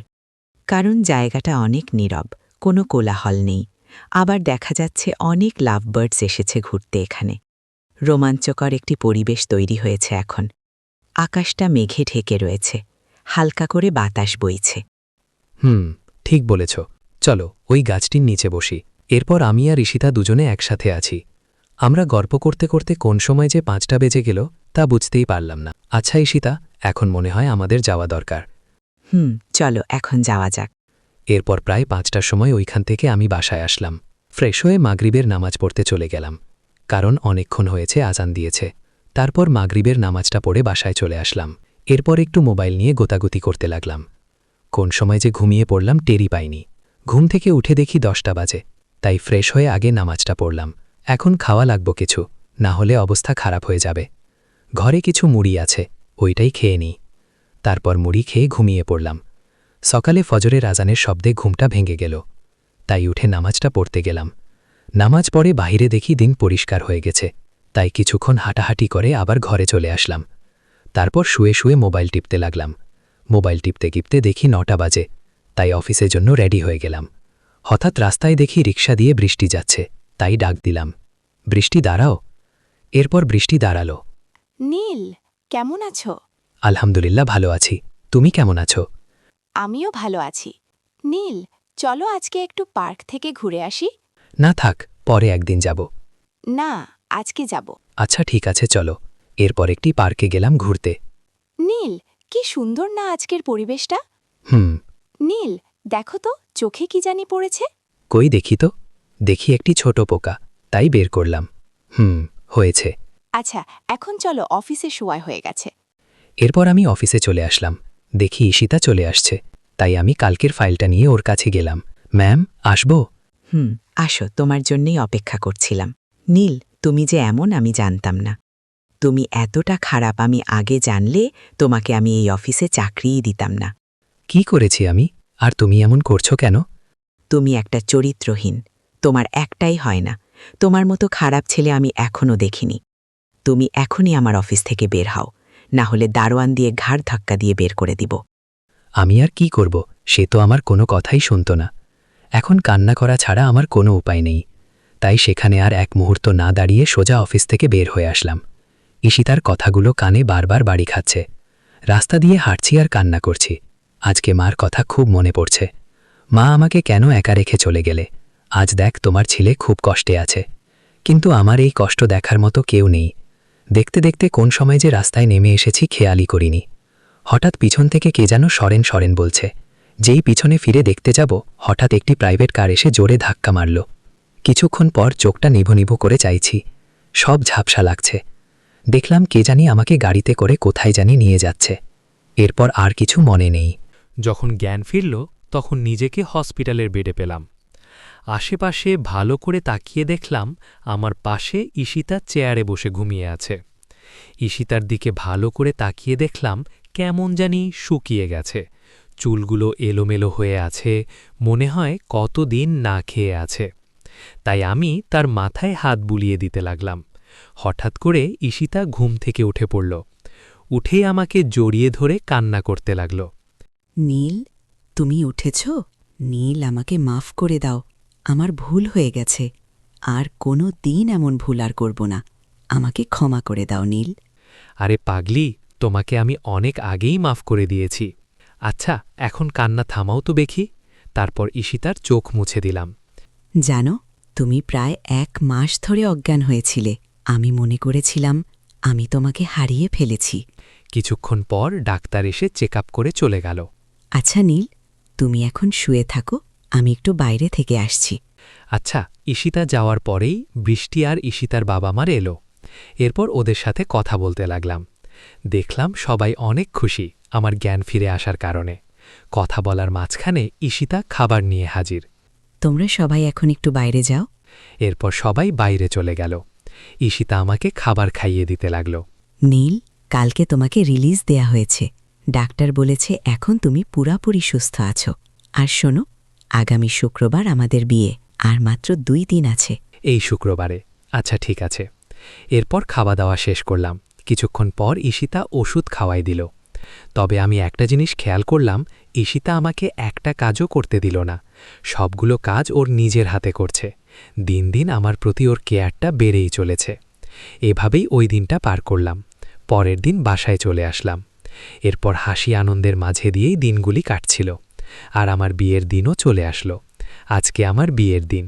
কারণ জায়গাটা অনেক নীরব, কোনো কোলাহল নেই। আবার দেখা যাচ্ছে অনেক লাভবার্ডস এসেছে ঘুরতে এখানে। রোমাঞ্চকর একটি পরিবেশ তৈরি হয়েছে এখন। আকাশটা মেঘে ঢেকে রয়েছে, হালকা করে বাতাস বইছে। ঠিক বলেছ। চলো ওই গাছটির নিচে বসি। এরপর আমি আর ঈশিতা দুজনে একসাথে আছি। আমরা গল্প করতে করতে কোন সময় যে 5টা বেজে গেল তা বুঝতেই পারলাম না। আচ্ছা ঈশিতা, এখন মনে হয় আমাদের যাওয়া দরকার। চলো এখন যাওয়া যাক। এরপর প্রায় 5টার সময় ওইখান থেকে আমি বাসায় আসলাম। ফ্রেশ হয়ে মাগরিবের নামাজ পড়তে চলে গেলাম, কারণ অনেকক্ষণ হয়েছে আজান দিয়েছে। তারপর মাগরিবের নামাজটা পড়ে বাসায় চলে আসলাম। এরপর একটু মোবাইল নিয়ে গোতাগুতি করতে লাগলাম। কোন সময় যে ঘুমিয়ে পড়লাম টেরই পাইনি। ঘুম থেকে উঠে দেখি 10টা বাজে, তাই ফ্রেশ হয়ে আগে নামাজটা পড়লাম। এখন খাওয়া লাগবে কিছু, না হলে অবস্থা খারাপ হয়ে যাবে। ঘরে কিছু মুড়ি আছে, ওইটাই খেয়ে নিই। তারপর মুড়ি খেয়ে ঘুমিয়ে পড়লাম। সকালে ফজরের আজানের শব্দে ঘুমটা ভেঙে গেল, তাই উঠে নামাজটা পড়তে গেলাম। নামাজ পড়ে বাহিরে দেখি দিন পরিষ্কার হয়ে গেছে, তাই কিছুক্ষণ হাঁটাহাঁটি করে আবার ঘরে চলে আসলাম। তারপর শুয়ে শুয়ে মোবাইল টিপতে লাগলাম। মোবাইল টিপতে টিপতে দেখি 9টা বাজে, তাই অফিসের জন্য রেডি হয়ে গেলাম। হঠাৎ রাস্তায় দেখি রিক্সা দিয়ে বৃষ্টি যাচ্ছে, তাই ডাক দিলাম, বৃষ্টি দাঁড়াও। এরপর বৃষ্টি দাঁড়ালো। নীল, কেমন আছো? আলহামদুলিল্লাহ ভালো আছি, তুমি কেমন আছো? আমিও ভালো আছি। নীল, চলো আজকে একটু পার্ক থেকে ঘুরে আসি। না থাক, পরে একদিন যাব। না, আজকে যাব। আচ্ছা ঠিক আছে চলো। এরপর একটি পার্কে গেলাম ঘুরতে। নীল, কি সুন্দর না আজকের পরিবেশটা। নীল, দেখো তো চোখে কি জানি পড়েছে। কই দেখি তো। দেখি একটি ছোট পোকা, তাই বের করলাম। হয়েছে। আচ্ছা, এখন চলো, অফিসে সময় হয়ে গেছে। এরপর আমি অফিসে চলে আসলাম। দেখি ঈশিতা চলে আসছে, তাই আমি কালকের ফাইলটা নিয়ে ওর কাছে গেলাম। ম্যাম, আসবো? আসো, তোমার জন্যই অপেক্ষা করছিলাম। নীল, তুমি যে এমন আমি জানতাম না। তুমি এতটা খারাপ আমি আগে জানলে তোমাকে আমি এই অফিসে চাকরিই দিতাম না। কি করেছি আমি, আর তুমি এমন করছো কেন? তুমি একটা চরিত্রহীন। তোমার একটাই হয় না। তোমার মতো খারাপ ছেলে আমি এখনও দেখিনি। তুমি এখনই আমার অফিস থেকে বের হও, না হলে দারোয়ান দিয়ে ঘাড় ধাক্কা দিয়ে বের করে দিব। আমি আর কি করব, সে তো আমার কোনো কথাই শুনত না। এখন কান্না করা ছাড়া আমার কোনো উপায় নেই। তাই সেখানে আর এক মুহূর্ত না দাঁড়িয়ে সোজা অফিস থেকে বের হয়ে আসলাম। ঈশিতার কথাগুলো কানে বারবার বাড়ি খাচ্ছে। রাস্তা দিয়ে হাঁটছি আর কান্না করছি। আজকে মার কথা খুব মনে পড়ছে। মা আমাকে কেন একা রেখে চলে গেলে? আজ দেখ তোমার ছেলে খুব কষ্টে আছে। কিন্তু আমার এই কষ্ট দেখার মতো কেউ নেই। দেখতে দেখতে কোন সময় যে রাস্তায় নেমে এসেছি খেয়ালই করিনি। হঠাৎ পিছন থেকে কে যেন সরেন সরেন বলছে। যেই পিছনে ফিরে দেখতে যাব, হঠাৎ একটি প্রাইভেট কার এসে জোরে ধাক্কা মারল। কিছুক্ষণ পর চোখটা নিভো নিভো করে চাইছি। সব ঝাপসা লাগছে। দেখলাম কে জানি আমাকে গাড়িতে করে কোথায় জানি নিয়ে যাচ্ছে। এরপর আর কিছু মনে নেই। যখন জ্ঞান ফিরল তখন নিজেকে হসপিটালের বেডে পেলাম। আশেপাশে ভালো করে তাকিয়ে দেখলাম আমার পাশে ঈশিতা চেয়ারে বসে ঘুমিয়ে আছে। ঈশিতার দিকে ভালো করে তাকিয়ে দেখলাম কেমন জানি শুকিয়ে গেছে, চুলগুলো এলোমেলো হয়ে আছে, মনে হয় কতদিন না খেয়ে আছে। তাই আমি তার মাথায় হাত বুলিয়ে দিতে লাগলাম। হঠাৎ করে ঈশিতা ঘুম থেকে উঠে পড়ল। উঠেই আমাকে জড়িয়ে ধরে কান্না করতে লাগল। নীল, তুমি উঠেছ? নীল, আমাকে মাফ করে দাও, আমার ভুল হয়ে গেছে। আর কোনো দিন এমন ভুল আর করব না। আমাকে ক্ষমা করে দাও নীল। আরে পাগলি, তোমাকে আমি অনেক আগেই মাফ করে দিয়েছি। আচ্ছা, এখন কান্না থামাও তো দেখি। তারপর ঈশিতার চোখ মুছে দিলাম। জানো, তুমি প্রায় 1 মাস ধরে অজ্ঞান হয়েছিলে। আমি মনে করেছিলাম আমি তোমাকে হারিয়ে ফেলেছি। কিছুক্ষণ পর ডাক্তার এসে চেক আপ করে চলে গেল। আচ্ছা নীল, তুমি এখন শুয়ে থাকো, আমি একটু বাইরে থেকে আসছি। আচ্ছা, ঈশিতা যাওয়ার পরেই বৃষ্টি আর ঈশিতার বাবা মার এলো। এরপর ওদের সাথে কথা বলতে লাগলাম। দেখলাম সবাই অনেক খুশি আমার জ্ঞান ফিরে আসার কারণে। কথা বলার মাঝখানে ঈশিতা খাবার নিয়ে হাজির। তোমরা সবাই এখন একটু বাইরে যাও। এরপর সবাই বাইরে চলে গেল। ঈশিতা আমাকে খাবার খাইয়ে দিতে লাগল। নীল, কালকে তোমাকে রিলিজ দেয়া হয়েছে। ডাক্তার বলেছে এখন তুমি পুরাপুরি সুস্থ আছো। আর শোনো, আগামী শুক্রবার আমাদের বিয়ে, আর মাত্র 2 দিন আছে। এই শুক্রবারে? আচ্ছা, ঠিক আছে। এরপর খাওয়া দাওয়া শেষ করলাম। কিছুক্ষণ পর ঈশিতা ওষুধ খাওয়াই দিল। তবে আমি একটা জিনিস খেয়াল করলাম, ঈশিতা আমাকে একটা কাজও করতে দিল না। সবগুলো কাজ ওর নিজের হাতে করছে। দিন দিন আমার প্রতি ওর কেয়ারটা বেড়েই চলেছে। এভাবেই ওই দিনটা পার করলাম। পরের দিন বাসায় চলে আসলাম। এরপর হাসি আনন্দের মাঝে দিয়েই দিনগুলি কাটছিল। আর আমার বিয়ের দিনও চলে আসলো। আজকে আমার বিয়ের দিন।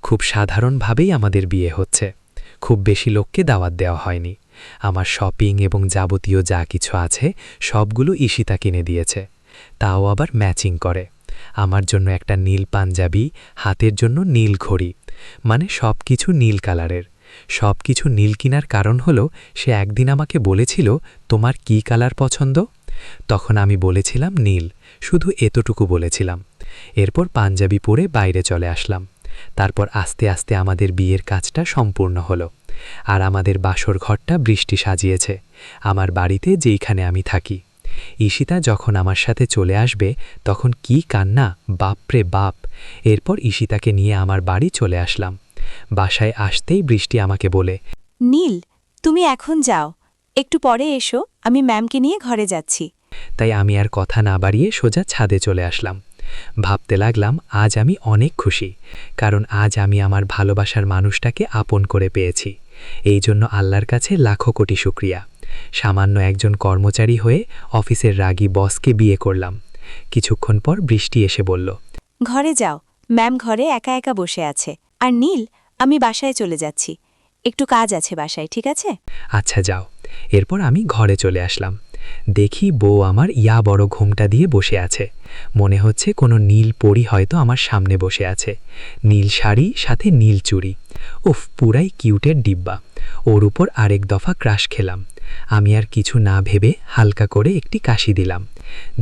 খুব সাধারণভাবেই আমাদের বিয়ে হচ্ছে। খুব বেশি লোককে দাওয়াত দেওয়া হয়নি। আমার শপিং এবং যাবতীয় যা কিছু আছে সবগুলো ঈশিতা কিনে দিয়েছে, তাও আবার ম্যাচিং করে। আমার জন্য একটা নীল পাঞ্জাবি, হাতের জন্য নীল ঘড়ি, মানে সব কিছু নীল কালারের। সব কিছু নীল কিনার কারণ হলো সে একদিন আমাকে বলেছিল, তোমার কি কালার পছন্দ? তখন আমি বলেছিলাম নীল, শুধু এতটুকু বলেছিলাম। এরপর পাঞ্জাবি পরে বাইরে চলে আসলাম। তারপর আস্তে আস্তে আমাদের বিয়ের কাজটা সম্পূর্ণ হলো। আর আমাদের বাসর ঘরটা বৃষ্টি সাজিয়েছে, আমার বাড়িতে যেইখানে আমি থাকি। ঈশিতা যখন আমার সাথে চলে আসবে তখন কি কান্না, বাপরে বাপ! এরপর ঈশিতাকে নিয়ে আমার বাড়ি চলে আসলাম। বাসায় আসতেই বৃষ্টি আমাকে বলে, নীল, তুমি এখন যাও, একটু পরে এসো, আমি ম্যামকে নিয়ে ঘরে যাচ্ছি। তাই আমি আর কথা না বাড়িয়ে সোজা ছাদে চলে আসলাম। ভাবতে লাগলাম আজ আমি অনেক খুশি, কারণ আজ আমি আমার ভালোবাসার মানুষটাকে আপন করে পেয়েছি। এই জন্য আল্লাহর কাছে লাখো কোটি শুকরিয়া। সামান্য একজন কর্মচারী হয়ে অফিসের রাগী বসকে বিয়ে করলাম। কিছুক্ষণ পর বৃষ্টি এসে বলল, ঘরে যাও, ম্যাম ঘরে একা একা বসে আছে। আর নীল, আমি বাসায় চলে যাচ্ছি, একটু কাজ আছে বাসায়, ঠিক আছে? আচ্ছা যাও। এরপর আমি ঘরে চলে আসলাম। দেখি বউ আমার ইয়া বড় ঘুমটা দিয়ে বসে আছে। মনে হচ্ছে কোনো নীল পরী হয়তো আমার সামনে বসে আছে। নীল শাড়ি, সাথে নীল চুড়ি। উফ, পুরাই কিউটের ডিব্বা। ওর উপর আরেক দফা ক্রাশ খেলাম। আমি আর কিছু না ভেবে হালকা করে একটি কাশি দিলাম।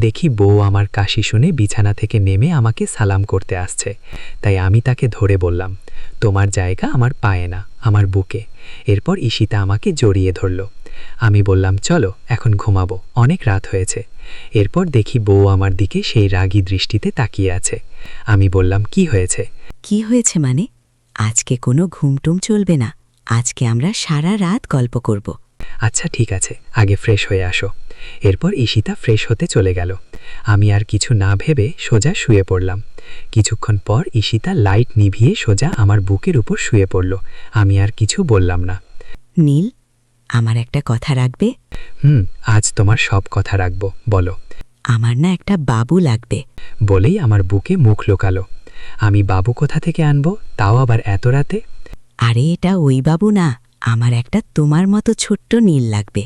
দেখি বউ আমার কাশি শুনে বিছানা থেকে নেমে আমাকে সালাম করতে আসছে। তাই আমি তাকে ধরে বললাম, তোমার জায়গা আমার পায়ে না, আমার বুকে। এরপর ঈশিতা আমাকে জড়িয়ে ধরল। আমি বললাম, চলো এখন ঘুমাবো, অনেক রাত হয়েছে। এরপর দেখি বউ আমার দিকে সেই রাগী দৃষ্টিতে তাকিয়ে আছে। আমি বললাম, কি হয়েছে? কি হয়েছে মানে? আজকে কোনো ঘুমটুম চলবে না। আজকে আমরা সারা রাত গল্প করব। আচ্ছা ঠিক আছে, আগে ফ্রেশ হয়ে আসো। এরপর ঈশিতা ফ্রেশ হতে চলে গেল। আমি আর কিছু না ভেবে সোজা শুয়ে পড়লাম। কিছুক্ষণ পর ঈশিতা লাইট নিভিয়ে সোজা আমার বুকের উপর শুয়ে পড়ল। আমি আর কিছু বললাম না। নীল আমার একটা কথা রাখবে? আজ তোমার সব কথা রাখবো, বলো। আমার না একটা বাবু লাগবে। বলেই আমার বুকে মুখ লোকালো। আমি বাবু কোথা থেকে আনবো, তাও আবার এত রাতে? আরে এটা ওই বাবু না, আমার একটা তোমার মতো ছোট্ট নীল লাগবে।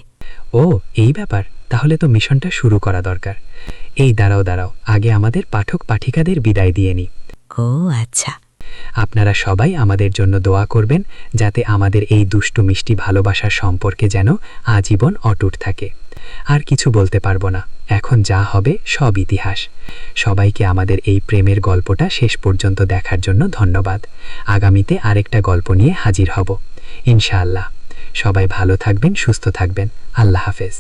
ও এই ব্যাপার, তাহলে তো মিশনটা শুরু করা দরকার। এই দাঁড়াও, আগে আমাদের পাঠক পাঠিকাদের বিদায় দিয়ে নিই। ও আচ্ছা। আপনারা সবাই আমাদের জন্য দোয়া করবেন, যাতে আমাদের এই দুষ্টু মিষ্টি ভালোবাসার সম্পর্কে যেন আজীবন অটুট থাকে। আর কিছু বলতে পারবো না, এখন যা হবে সব ইতিহাস। সবাইকে আমাদের এই প্রেমের গল্পটা শেষ পর্যন্ত দেখার জন্য ধন্যবাদ। আগামীতে আরেকটা গল্প নিয়ে হাজির হব ইনশাআল্লাহ। সবাই ভালো থাকবেন, সুস্থ থাকবেন। আল্লাহ হাফেজ।